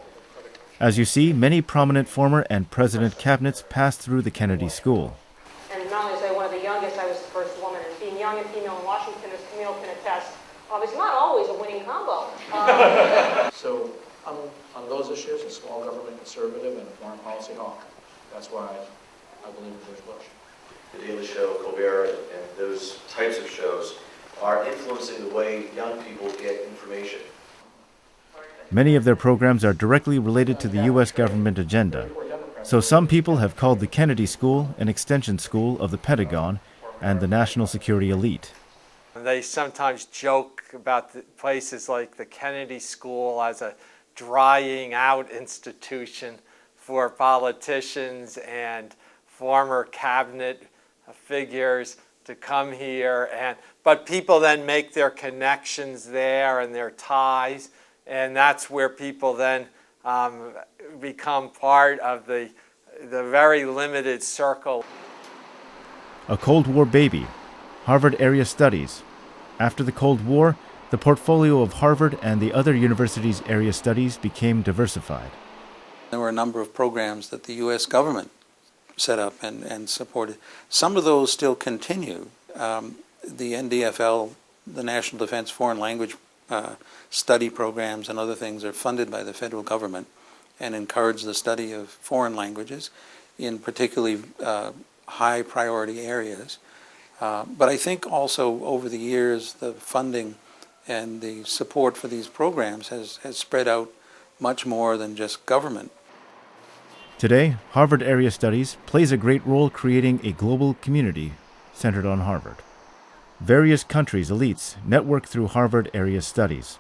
As you see, many prominent former and president cabinets passed through the Kennedy School. And not only was I one of the youngest, I was the first woman. And being young and female in Washington, as Camille can attest, it's not always a winning combo. So on those issues, a small government conservative and a foreign policy hawk. That's why I believe in George Bush. The Daily Show, Colbert, and those types of shows are influencing the way young people get information. Many of their programs are directly related to the U.S. government agenda, so some people have called the Kennedy School an extension school of the Pentagon and the national security elite. They sometimes joke about the places like the Kennedy School as a drying out institution for politicians and former cabinet figures to come here, but people then make their connections there and their ties, and that's where people then become part of the very limited circle. A Cold War baby, Harvard Area Studies. After the Cold War, the portfolio of Harvard and the other universities' area studies became diversified. There were a number of programs that the U.S. government set up and supported. Some of those still continue. The NDFL, the National Defense Foreign Language Study programs and other things are funded by the federal government and encourage the study of foreign languages in particularly high priority areas. But I think also over the years the funding and the support for these programs has spread out much more than just government. Today, Harvard Area Studies plays a great role creating a global community centered on Harvard. Various countries' elites network through Harvard Area Studies.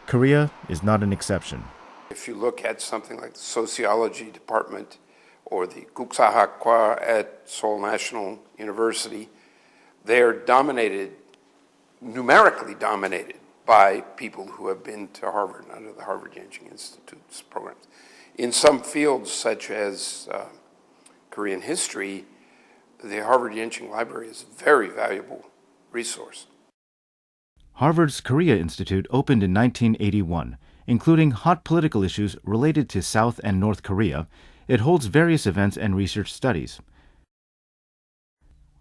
Korea is not an exception. If you look at something like the sociology department or the Kuksahakwa at Seoul National University, they're dominated, numerically dominated, by people who have been to Harvard under the Harvard-Yenching Institute's programs. In some fields, such as Korean history, the Harvard-Yenching Library is a very valuable resource. Harvard's Korea Institute opened in 1981. Including hot political issues related to South and North Korea, it holds various events and research studies.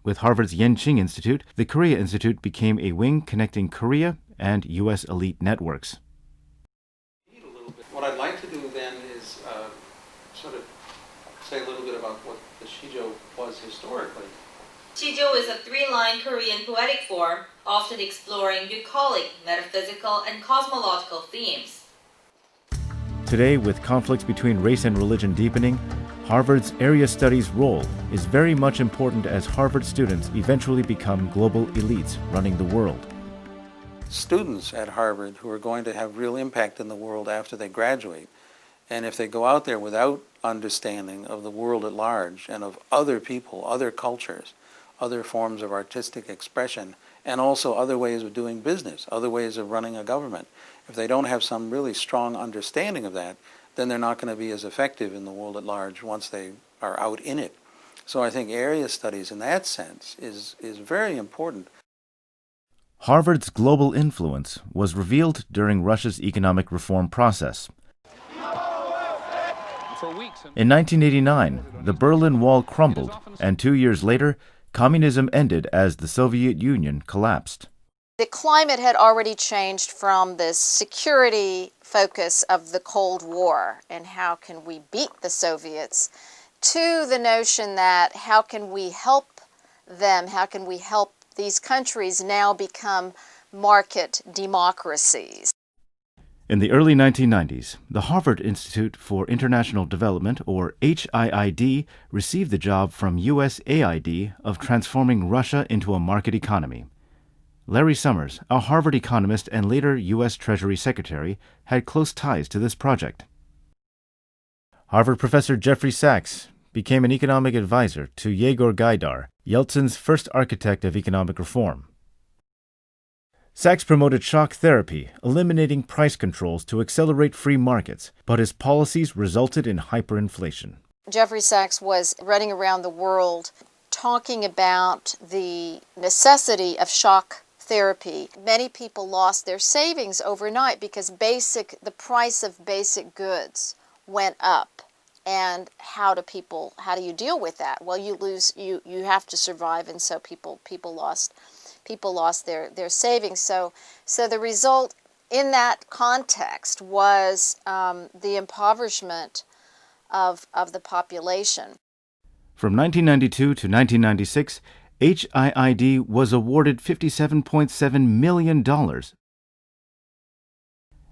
With Harvard's Yenching Institute, the Korea Institute became a wing connecting Korea and U.S. elite networks. What I'd like to do then is sort of say a little bit about what the Shijo was historically. Shijo is a 3-line Korean poetic form, often exploring bucolic, metaphysical, and cosmological themes. Today, with conflicts between race and religion deepening, Harvard's area studies role is very much important as Harvard students eventually become global elites running the world. Students at Harvard who are going to have real impact in the world after they graduate, and if they go out there without understanding of the world at large and of other people, other cultures, other forms of artistic expression, and also other ways of doing business, other ways of running a government, if they don't have some really strong understanding of that, then they're not going to be as effective in the world at large once they are out in it. So I think area studies in that sense is very important. Harvard's global influence was revealed during Russia's economic reform process. In 1989, the Berlin Wall crumbled, and 2 years later, communism ended as the Soviet Union collapsed. The climate had already changed from this security focus of the Cold War and how can we beat the Soviets to the notion that how can we help them, how can we help these countries now become market democracies. In the early 1990s, the Harvard Institute for International Development, or HIID, received the job from USAID of transforming Russia into a market economy. Larry Summers, a Harvard economist and later U.S. Treasury Secretary, had close ties to this project. Harvard professor Jeffrey Sachs became an economic advisor to Yegor Gaidar, Yeltsin's first architect of economic reform. Sachs promoted shock therapy, eliminating price controls to accelerate free markets, but his policies resulted in hyperinflation. Jeffrey Sachs was running around the world talking about the necessity of shock therapy. Many people lost their savings overnight because the price of basic goods went up. And how do you deal with that? Well, you have to survive, and so people lost their savings. So the result in that context was the impoverishment of the population. From 1992 to 1996, HIID was awarded $57.7 million.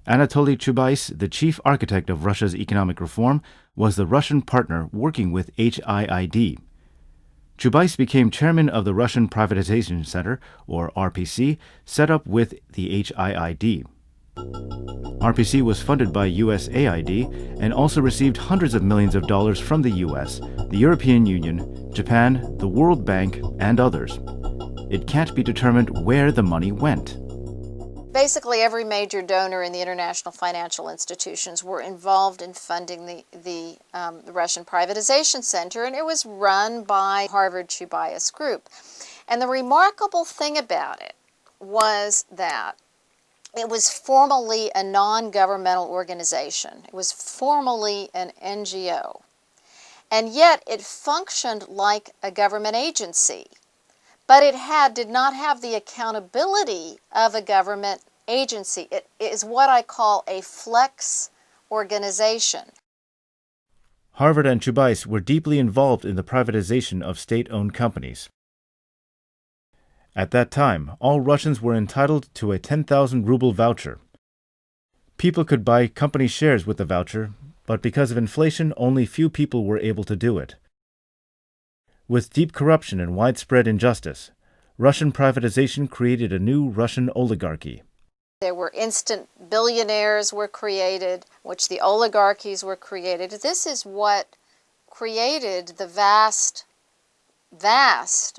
Anatoly Chubais, the chief architect of Russia's economic reform, was the Russian partner working with HIID. Chubais became chairman of the Russian Privatization Center, or RPC, set up with the HIID. RPC was funded by USAID and also received hundreds of millions of dollars from the US, the European Union, Japan, the World Bank, and others. It can't be determined where the money went. Basically, every major donor in the international financial institutions were involved in funding the Russian Privatization Center, and it was run by Harvard Chubais Group. And the remarkable thing about it was that it was formally a non-governmental organization. It was formally an NGO. And yet it functioned like a government agency. But it did not have the accountability of a government agency. It is what I call a flex organization. Harvard and Chubais were deeply involved in the privatization of state-owned companies. At that time, all Russians were entitled to a 10,000 ruble voucher. People could buy company shares with the voucher, but because of inflation, only few people were able to do it. With deep corruption and widespread injustice, Russian privatization created a new Russian oligarchy. There were instant billionaires were created, which the oligarchies were created. This is what created the vast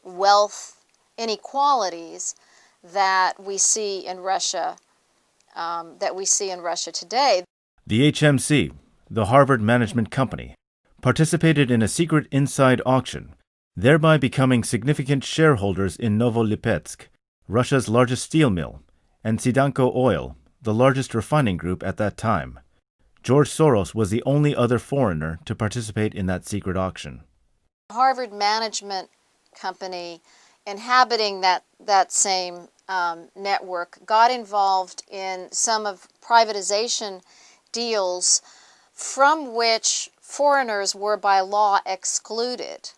wealth inequalities that we see in Russia, today. The HMC, the Harvard Management Company, participated in a secret inside auction, thereby becoming significant shareholders in Novolipetsk, Russia's largest steel mill, and Sidanko Oil, the largest refining group at that time. George Soros was the only other foreigner to participate in that secret auction. Harvard Management Company, inhabiting that same network, got involved in some of privatization deals from which foreigners were by law excluded.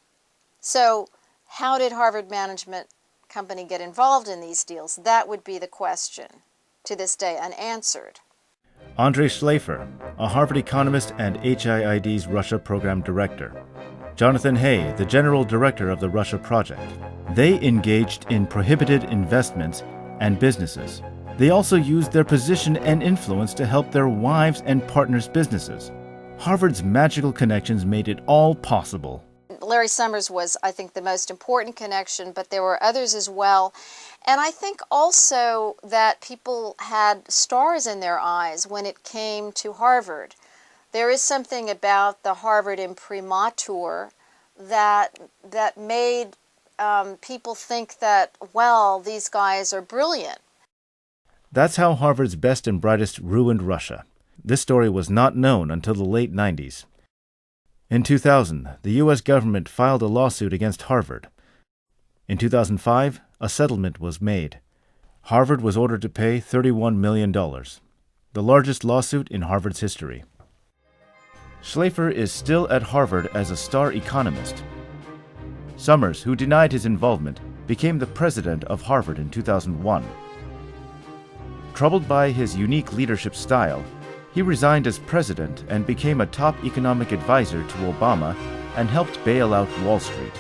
So how did Harvard Management Company get involved in these deals? That would be the question, to this day unanswered. Andrei Schleifer, a Harvard economist and HIID's Russia program director. Jonathan Hay, the general director of the Russia project. They engaged in prohibited investments and businesses. They also used their position and influence to help their wives' and partners' businesses. Harvard's magical connections made it all possible. Larry Summers was, I think, the most important connection, but there were others as well. And I think also that people had stars in their eyes when it came to Harvard. There is something about the Harvard imprimatur that made people think that, well, these guys are brilliant. That's how Harvard's best and brightest ruined Russia. This story was not known until the late 90s. In 2000, the U.S. government filed a lawsuit against Harvard. In 2005, a settlement was made. Harvard was ordered to pay $31 million, the largest lawsuit in Harvard's history. Schleifer is still at Harvard as a star economist. Summers, who denied his involvement, became the president of Harvard in 2001. Troubled by his unique leadership style, he resigned as president and became a top economic advisor to Obama and helped bail out Wall Street.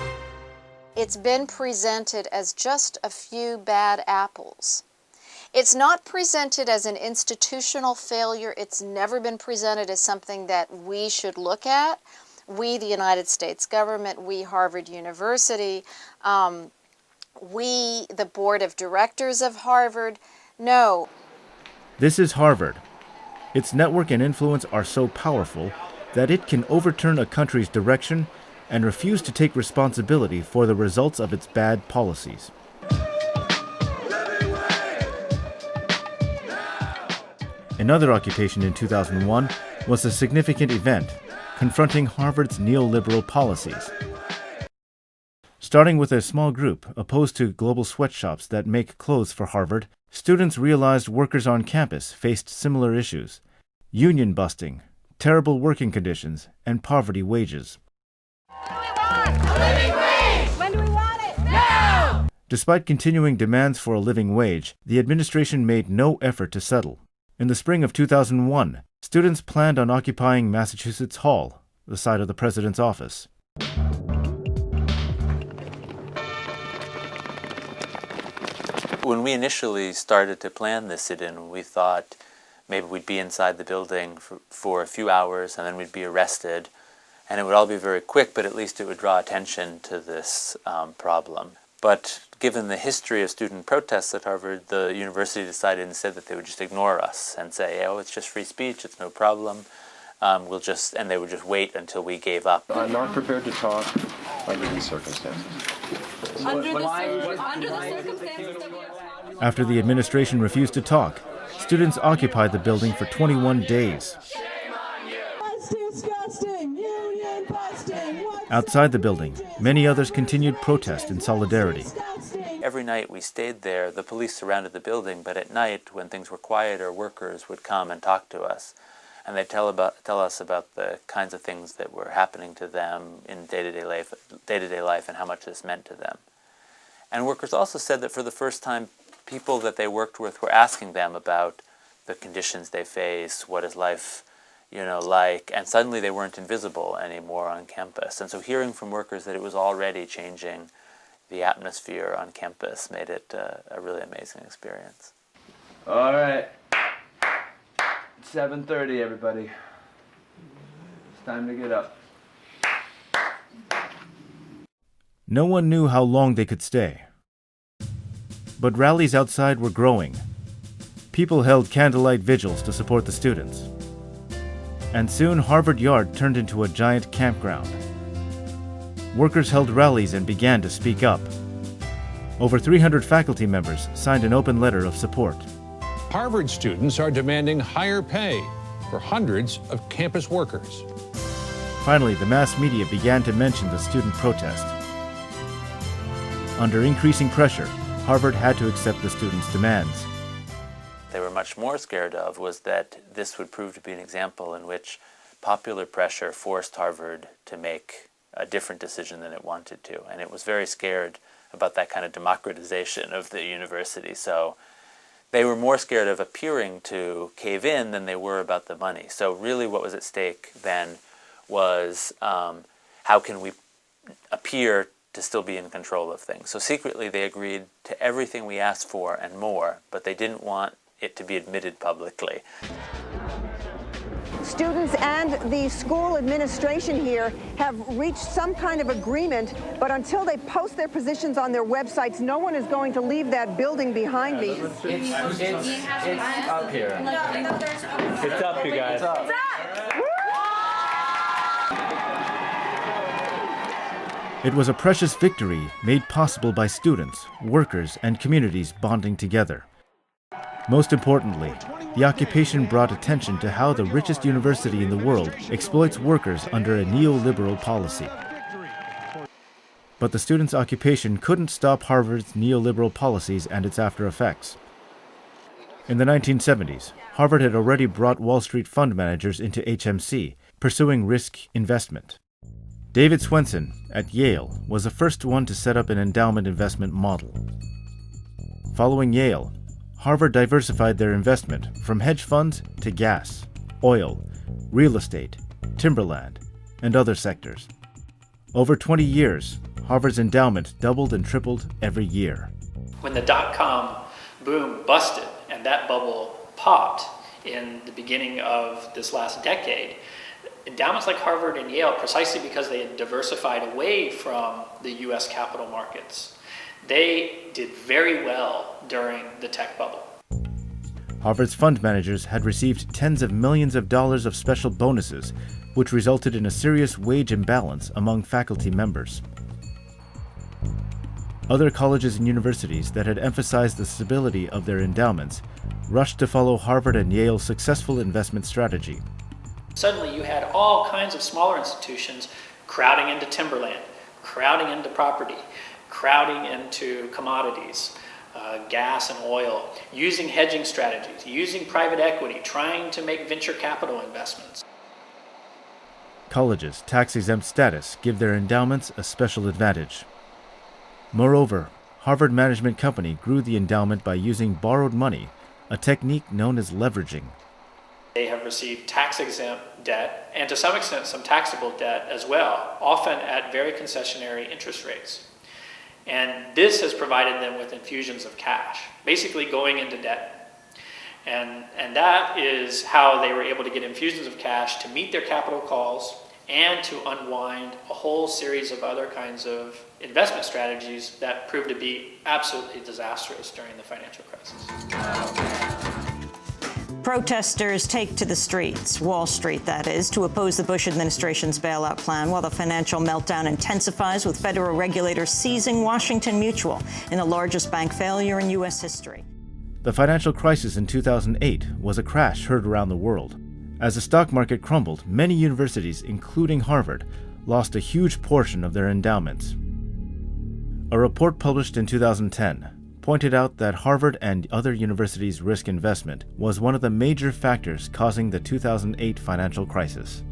It's been presented as just a few bad apples. It's not presented as an institutional failure. It's never been presented as something that we should look at. We, the United States government, we, Harvard University, we, the board of directors of Harvard. No. This is Harvard. Its network and influence are so powerful that it can overturn a country's direction and refuse to take responsibility for the results of its bad policies. Another occupation in 2001 was a significant event, confronting Harvard's neoliberal policies. Starting with a small group opposed to global sweatshops that make clothes for Harvard, students realized workers on campus faced similar issues: union busting, terrible working conditions, and poverty wages. A living wage! When do we want it? Now! Despite continuing demands for a living wage, the administration made no effort to settle. In the spring of 2001, students planned on occupying Massachusetts Hall, the site of the president's office. When we initially started to plan this sit-in, we thought maybe we'd be inside the building for a few hours and then we'd be arrested. And it would all be very quick, but at least it would draw attention to this problem. But given the history of student protests at Harvard, the university decided instead that they would just ignore us and say, oh, it's just free speech, it's no problem. And they would just wait until we gave up. I'm not prepared to talk under these circumstances. Under the circumstances. After the administration refused to talk, students occupied the building for 21 days. Outside the building, many others continued protest in solidarity. Every night we stayed there, the police surrounded the building, but at night, when things were quieter, workers would come and talk to us. And they'd tell us about the kinds of things that were happening to them in day-to-day life and how much this meant to them. And workers also said that for the first time, people that they worked with were asking them about the conditions they face, what is life like, and suddenly they weren't invisible anymore on campus. And so hearing from workers that it was already changing the atmosphere on campus made it a really amazing experience. All right. 7:30, everybody. It's time to get up. No one knew how long they could stay. But rallies outside were growing. People held candlelight vigils to support the students. And soon Harvard Yard turned into a giant campground. Workers held rallies and began to speak up. Over 300 faculty members signed an open letter of support. Harvard students are demanding higher pay for hundreds of campus workers. Finally, the mass media began to mention the student protest. Under increasing pressure, Harvard had to accept the students' demands. They were much more scared of was that this would prove to be an example in which popular pressure forced Harvard to make a different decision than it wanted to. And it was very scared about that kind of democratization of the university. So they were more scared of appearing to cave in than they were about the money. So really what was at stake then was how can we appear to still be in control of things. So secretly they agreed to everything we asked for and more, but they didn't want it to be admitted publicly. Students and the school administration here have reached some kind of agreement, but until they post their positions on their websites, no one is going to leave that building behind me. It's up here. It's up, you guys. It's up. It was a precious victory made possible by students, workers, and communities bonding together. Most importantly, the occupation brought attention to how the richest university in the world exploits workers under a neoliberal policy. But the students' occupation couldn't stop Harvard's neoliberal policies and its after effects. In the 1970s, Harvard had already brought Wall Street fund managers into HMC, pursuing risk investment. David Swenson at Yale was the first one to set up an endowment investment model. Following Yale, Harvard diversified their investment from hedge funds to gas, oil, real estate, timberland, and other sectors. Over 20 years, Harvard's endowment doubled and tripled every year. When the dot-com boom busted and that bubble popped in the beginning of this last decade, endowments like Harvard and Yale, precisely because they had diversified away from the US capital markets, they did very well during the tech bubble. Harvard's fund managers had received tens of millions of dollars of special bonuses, which resulted in a serious wage imbalance among faculty members. Other colleges and universities that had emphasized the stability of their endowments rushed to follow Harvard and Yale's successful investment strategy. Suddenly you had all kinds of smaller institutions crowding into timberland, crowding into property, crowding into commodities, gas and oil, using hedging strategies, using private equity, trying to make venture capital investments. Colleges' tax-exempt status give their endowments a special advantage. Moreover, Harvard Management Company grew the endowment by using borrowed money, a technique known as leveraging. They have received tax-exempt debt, and to some extent some taxable debt as well, often at very concessionary interest rates. And this has provided them with infusions of cash, basically going into debt. And that is how they were able to get infusions of cash to meet their capital calls and to unwind a whole series of other kinds of investment strategies that proved to be absolutely disastrous during the financial crisis. Protesters take to the streets, Wall Street that is, to oppose the Bush administration's bailout plan, while the financial meltdown intensifies with federal regulators seizing Washington Mutual in the largest bank failure in U.S. history. The financial crisis in 2008 was a crash heard around the world. As the stock market crumbled, many universities, including Harvard, lost a huge portion of their endowments. A report published in 2010 pointed out that Harvard and other universities' risk investment was one of the major factors causing the 2008 financial crisis.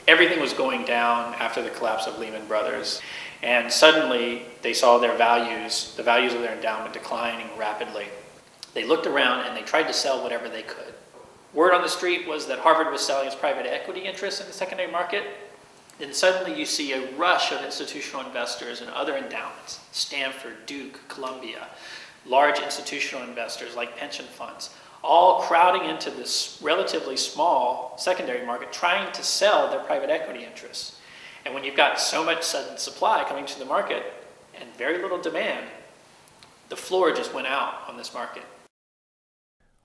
Everything was going down after the collapse of Lehman Brothers, and suddenly they saw their values, the values of their endowment, declining rapidly. They looked around and they tried to sell whatever they could. Word on the street was that Harvard was selling its private equity interests in the secondary market. Then suddenly you see a rush of institutional investors and other endowments, Stanford, Duke, Columbia, large institutional investors like pension funds, all crowding into this relatively small secondary market trying to sell their private equity interests. And when you've got so much sudden supply coming to the market and very little demand, the floor just went out on this market.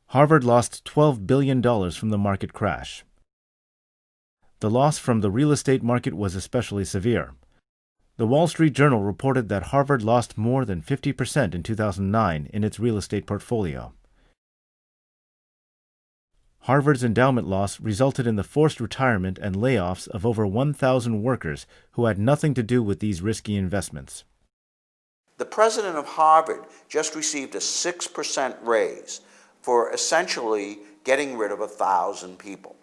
Harvard lost $12 billion from the market crash. The loss from the real estate market was especially severe. The Wall Street Journal reported that Harvard lost more than 50% in 2009 in its real estate portfolio. Harvard's endowment loss resulted in the forced retirement and layoffs of over 1,000 workers who had nothing to do with these risky investments. The president of Harvard just received a 6% raise for essentially getting rid of 1,000 people.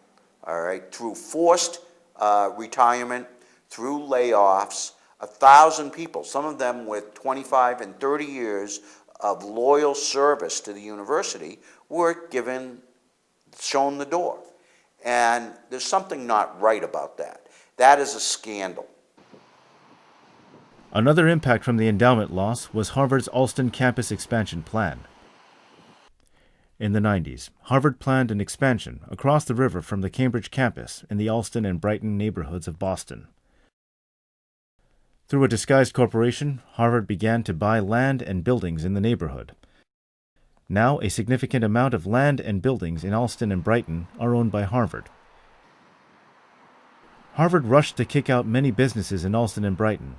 All right, through forced retirement, through layoffs, 1,000 people, some of them with 25 and 30 years of loyal service to the university, were shown the door. And there's something not right about that. That is a scandal. Another impact from the endowment loss was Harvard's Allston campus expansion plan. In the 90s, Harvard planned an expansion across the river from the Cambridge campus in the Allston and Brighton neighborhoods of Boston. Through a disguised corporation, Harvard began to buy land and buildings in the neighborhood. Now, a significant amount of land and buildings in Allston and Brighton are owned by Harvard. Harvard rushed to kick out many businesses in Allston and Brighton.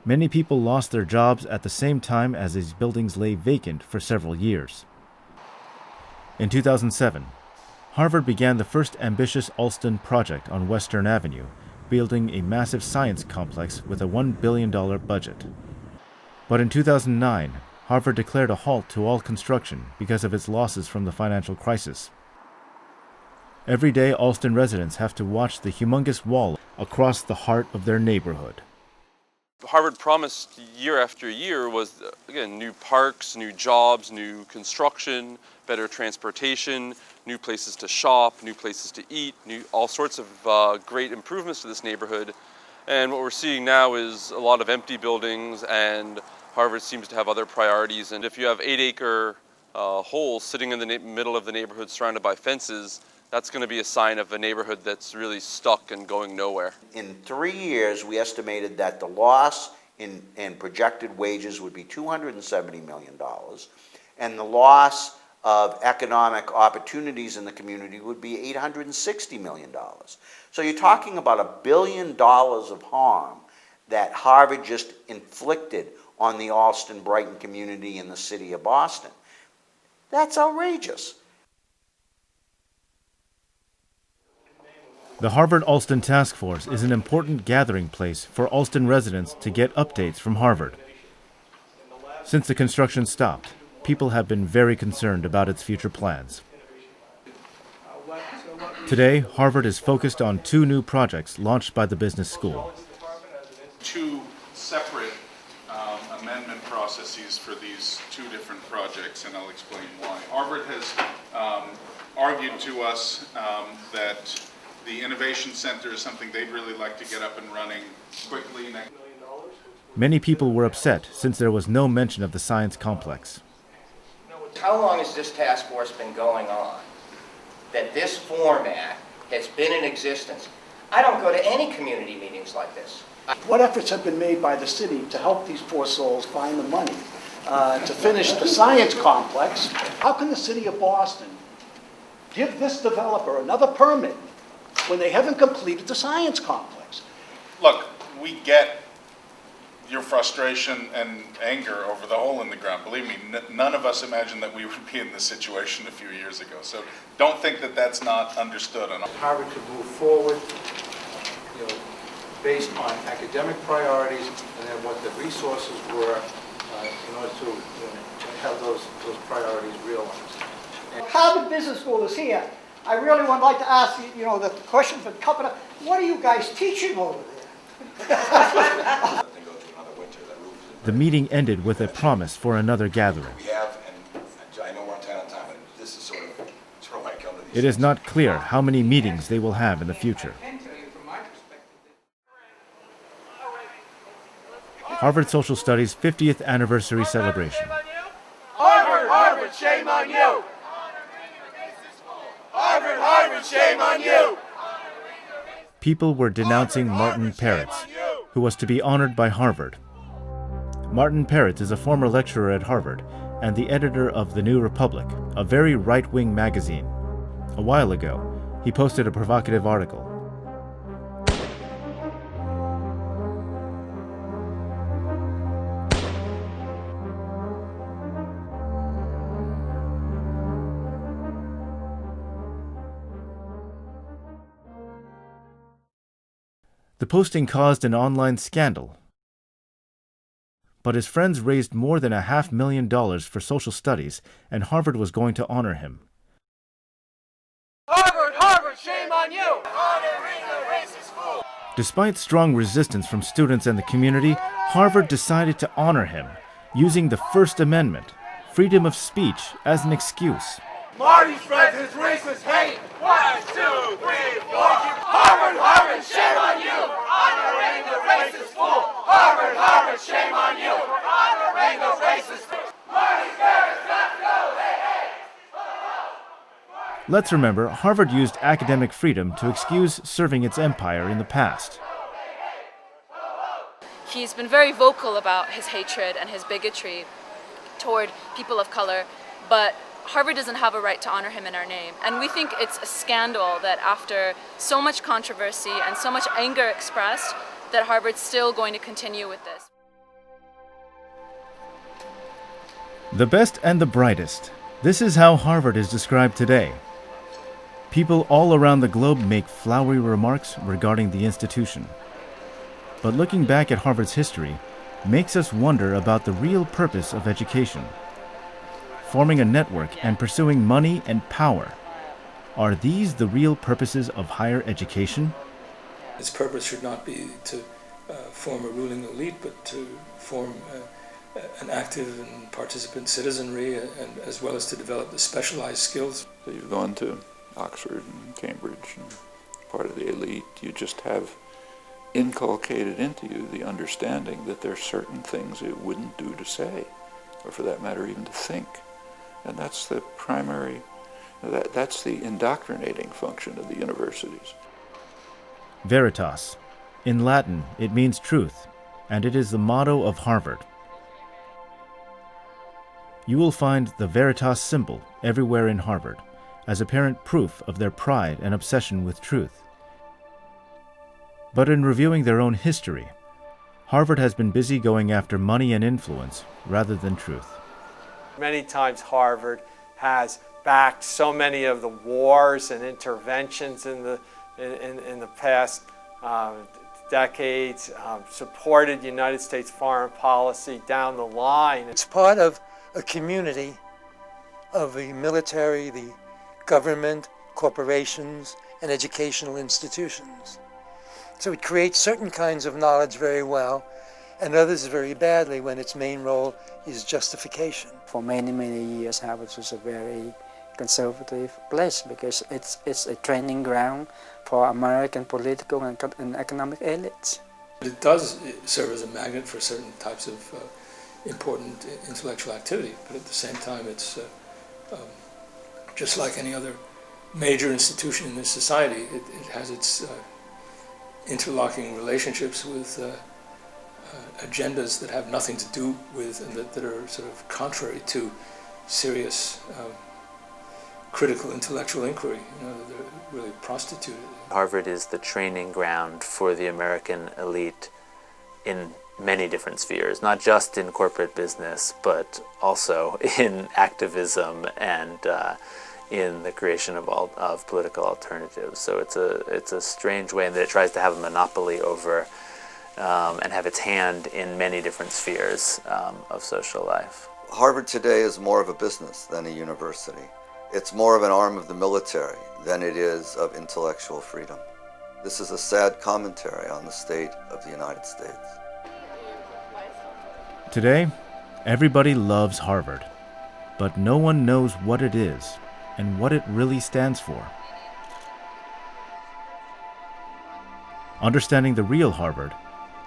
Many people lost their jobs at the same time as these buildings lay vacant for several years. In 2007, Harvard began the first ambitious Allston project on Western Avenue, building a massive science complex with a $1 billion budget. But in 2009, Harvard declared a halt to all construction because of its losses from the financial crisis. Every day, Allston residents have to watch the humongous wall across the heart of their neighborhood. Harvard promised year after year was, again, new parks, new jobs, new construction, better transportation, new places to shop, new places to eat, all sorts of great improvements to this neighborhood. And what we're seeing now is a lot of empty buildings, and Harvard seems to have other priorities. And if you have 8-acre holes sitting in the middle of the neighborhood surrounded by fences, that's going to be a sign of a neighborhood that's really stuck and going nowhere. In 3 years, we estimated that the loss in projected wages would be $270 million, and the loss of economic opportunities in the community would be $860 million. So you're talking about $1 billion of harm that Harvard just inflicted on the Allston-Brighton community in the city of Boston. That's outrageous. The Harvard-Allston Task Force is an important gathering place for Allston residents to get updates from Harvard. Since the construction stopped, people have been very concerned about its future plans. Today, Harvard is focused on 2 new projects launched by the business school. 2 separate amendment processes for these 2 different projects, and I'll explain why. Harvard has argued to us that the Innovation Center is something they'd really like to get up and running quickly. Many people were upset since there was no mention of the science complex. How long has this task force been going on? That this format has been in existence. I don't go to any community meetings like this. What efforts have been made by the city to help these poor souls find the money to finish the science complex? How can the city of Boston give this developer another permit when they haven't completed the science complex? Look, we get your frustration and anger over the hole in the ground. Believe me, none of us imagined that we would be in this situation a few years ago. So don't think that that's not understood. Harvard could move forward, based on academic priorities and then what the resources were in order to have those priorities realized. Harvard Business School is here. I really would like to ask the question for Company. What are you guys teaching over there? The meeting ended with a promise for another gathering. I know we're on time, but this is sort of why I come to these. It is not clear how many meetings they will have in the future. Harvard Social Studies 50th Anniversary Celebration. Harvard, Harvard, shame on you! Harvard, Harvard, shame on you! People were denouncing Martin Peretz, who was to be honored by Harvard. Martin Peretz is a former lecturer at Harvard and the editor of The New Republic, a very right-wing magazine. A while ago, he posted a provocative article. The posting caused an online scandal, but his friends raised more than $500,000 for social studies, and Harvard was going to honor him. Harvard, Harvard, shame on you! Honoring the racist fool! Despite strong resistance from students and the community, Harvard decided to honor him, using the First Amendment, freedom of speech, as an excuse. Marty spreads his racist hate! 1, 2, 3, 4! Harvard, Harvard, shame on you! Honoring the racist fool! Harvard, Harvard, shame on you! Honoring the racist fool! Marty Spreads, let's go! Hey, hey! Let's remember, Harvard used academic freedom to excuse serving its empire in the past. He's been very vocal about his hatred and his bigotry toward people of color, but Harvard doesn't have a right to honor him in our name. And we think it's a scandal that after so much controversy and so much anger expressed, that Harvard's still going to continue with this. The best and the brightest. This is how Harvard is described today. People all around the globe make flowery remarks regarding the institution. But looking back at Harvard's history makes us wonder about the real purpose of education. Forming a network and pursuing money and power. Are these the real purposes of higher education? Its purpose should not be to form a ruling elite, but to form an active and participant citizenry, and as well as to develop the specialized skills. So you've gone to Oxford and Cambridge and part of the elite. You just have inculcated into you the understanding that there are certain things it wouldn't do to say, or for that matter even to think. And that's the primary, that's the indoctrinating function of the universities. Veritas. In Latin, it means truth, and it is the motto of Harvard. You will find the Veritas symbol everywhere in Harvard, as apparent proof of their pride and obsession with truth. But in reviewing their own history, Harvard has been busy going after money and influence rather than truth. Many times Harvard has backed so many of the wars and interventions in the past decades, supported United States foreign policy down the line. It's part of a community of the military, the government, corporations, and educational institutions. So it creates certain kinds of knowledge very well, and others very badly when its main role is justification. For many, many years, Harvard was a very conservative place because it's a training ground for American political and economic elites. It does serve as a magnet for certain types of important intellectual activity, but at the same time it's just like any other major institution in this society. It has its interlocking relationships with agendas that have nothing to do with and that are sort of contrary to serious critical intellectual inquiry. They're really prostituted. Harvard is the training ground for the American elite in many different spheres, not just in corporate business, but also in activism and in the creation of political alternatives. So it's a strange way that it tries to have a monopoly over and have its hand in many different spheres of social life. Harvard today is more of a business than a university. It's more of an arm of the military than it is of intellectual freedom. This is a sad commentary on the state of the United States. Today, everybody loves Harvard, but no one knows what it is and what it really stands for. Understanding the real Harvard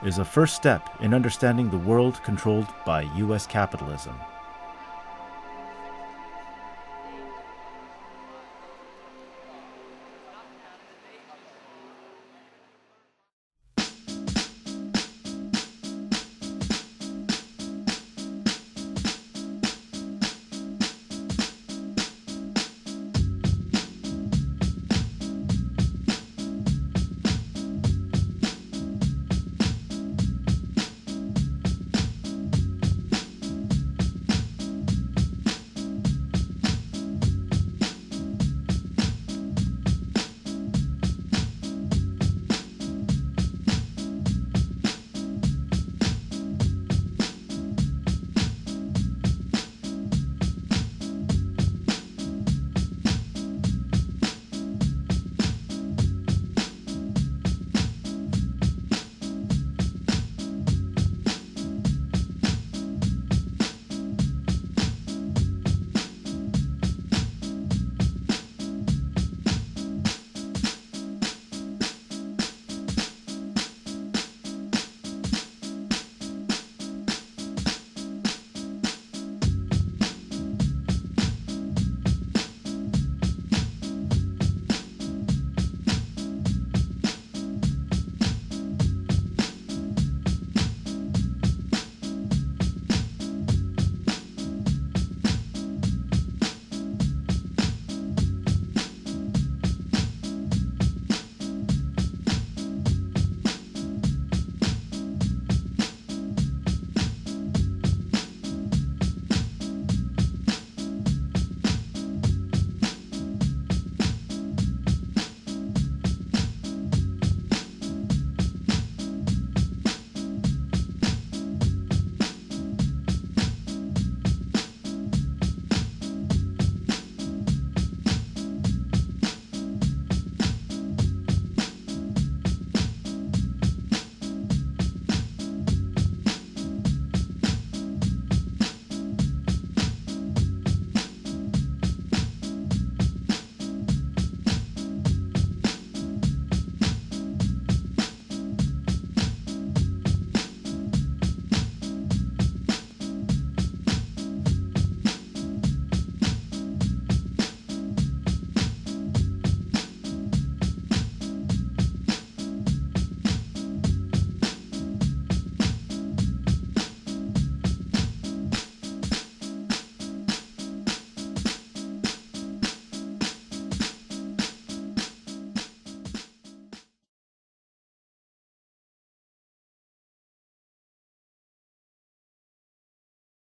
is a first step in understanding the world controlled by U.S. capitalism.